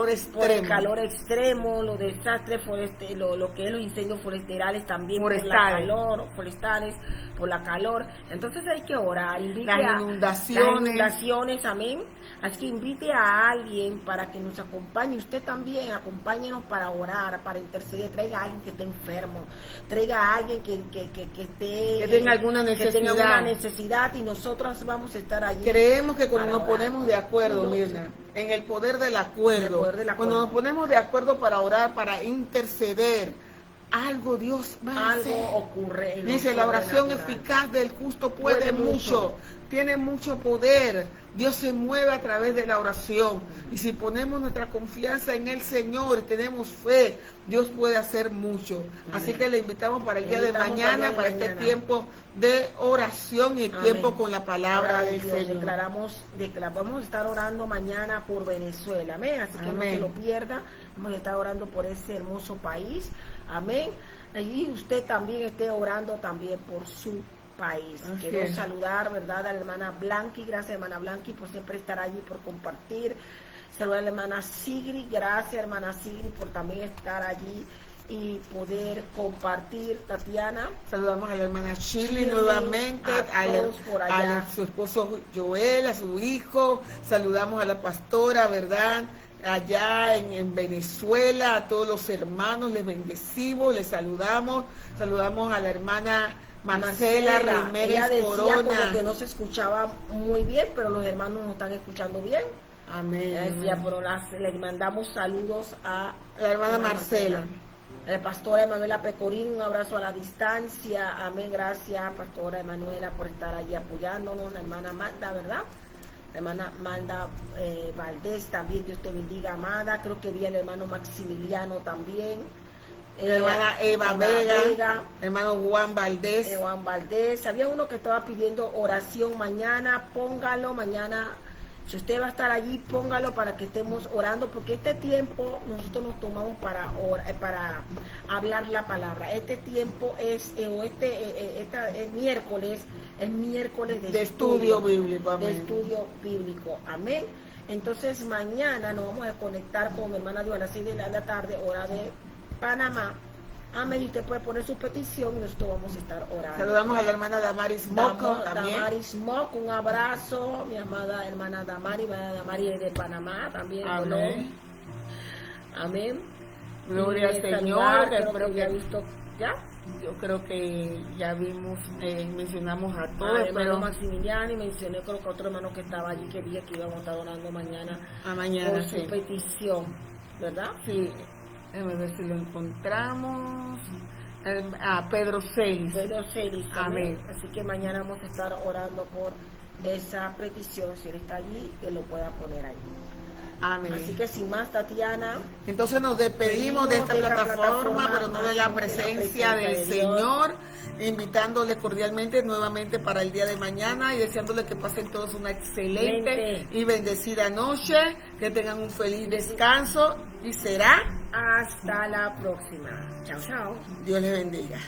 extremo. Por el calor extremo, los desastres forestales, lo que es los incendios forestales también, por la Forestales. calor, forestales, por la calor. Entonces hay que orar, invite Las a inundaciones. las inundaciones, amén. Así que invite a alguien para que nos acompañe, usted también, acompáñenos para orar, para interceder, traiga a alguien que esté enfermo, traiga a alguien que esté, Que tenga alguna que tenga necesidad. una necesidad y nosotros vamos a estar allí. Creemos que cuando para nos orar. ponemos de acuerdo, Mirna, en el poder del acuerdo, El poder del acuerdo. cuando nos ponemos de acuerdo para orar, para interceder, algo Dios va a Algo hacer. ocurre. en lo Dice, la oración sobrenatural. eficaz del justo puede Puede mucho. mucho, tiene mucho poder. Dios se mueve a través de la oración. Y si ponemos nuestra confianza en el Señor y tenemos fe, Dios puede hacer mucho. Así que le invitamos para el día de Invitamos mañana, para este mañana. tiempo de oración y Amén. tiempo con la palabra del Dios, Señor. vamos a estar orando mañana por Venezuela, amén, así que no Amén. se lo pierda, vamos a estar orando por ese hermoso país, amén, y usted también esté orando también por su país. Así Quiero es. saludar, ¿verdad?, a la hermana Blanqui, gracias hermana Blanqui por siempre estar allí, por compartir. Saludar a la hermana Sigri, gracias hermana Sigri por también estar allí y poder compartir. Tatiana, Saludamos a la hermana Shirley Shirley, nuevamente, a todos por allá. a su esposo Joel, a su hijo. Saludamos a la pastora, ¿verdad? Allá en Venezuela, a todos los hermanos, les bendecimos, les saludamos. Saludamos a la hermana Marcela ella Ramírez decía como que Corona. no se escuchaba muy bien, pero los hermanos nos están escuchando bien. Amén. Ella decía, pero le mandamos saludos a La hermana Marcela. La pastora Emanuela Pecorín, un abrazo a la distancia. Amén, gracias, pastora Emanuela, por estar allí apoyándonos. La hermana Magda, ¿verdad? La hermana Magda Valdés también, Dios te bendiga, amada. Creo que vi al hermano Maximiliano también. La hermana Eva Vega, hermano Juan Valdés. Juan Valdés. Había uno que estaba pidiendo oración mañana, póngalo mañana. Si usted va a estar allí, póngalo para que estemos orando, porque este tiempo nosotros nos tomamos para hablar la palabra. Este tiempo es miércoles, es miércoles De estudio bíblico, de amén. estudio bíblico, amén. Entonces mañana nos vamos a conectar con mi hermana Dios a las 6 de la tarde, hora de Panamá. Amén, y usted puede poner su petición y nosotros vamos a estar orando. Saludamos a la hermana Damaris Moco también. Damaris Moco, un abrazo, mi amada hermana Damari es de Panamá también. Amén. Colón. Amén. Gloria al Y Señor, saludar, que creo espero que ya he que- visto, ¿ya? Yo creo que ya vimos, mencionamos a Al todos, hermano pero Maximiliano, y mencioné creo que otro hermano que estaba allí que dije que íbamos a estar orando mañana a mañana por su sí. petición, ¿verdad? Sí, a ver si lo encontramos. A Pedro 6. Pero feliz, amén. Amén. Así que mañana vamos a estar orando por esa petición, si él está allí, que lo pueda poner allí. Así Amén. que sin más, Tatiana, Entonces nos despedimos de esta plataforma, pero no de la presencia del Señor, invitándole cordialmente nuevamente para el día de mañana y deseándole que pasen todos una excelente y bendecida noche, que tengan un feliz descanso y será hasta la próxima. Chao, chao. Dios les bendiga.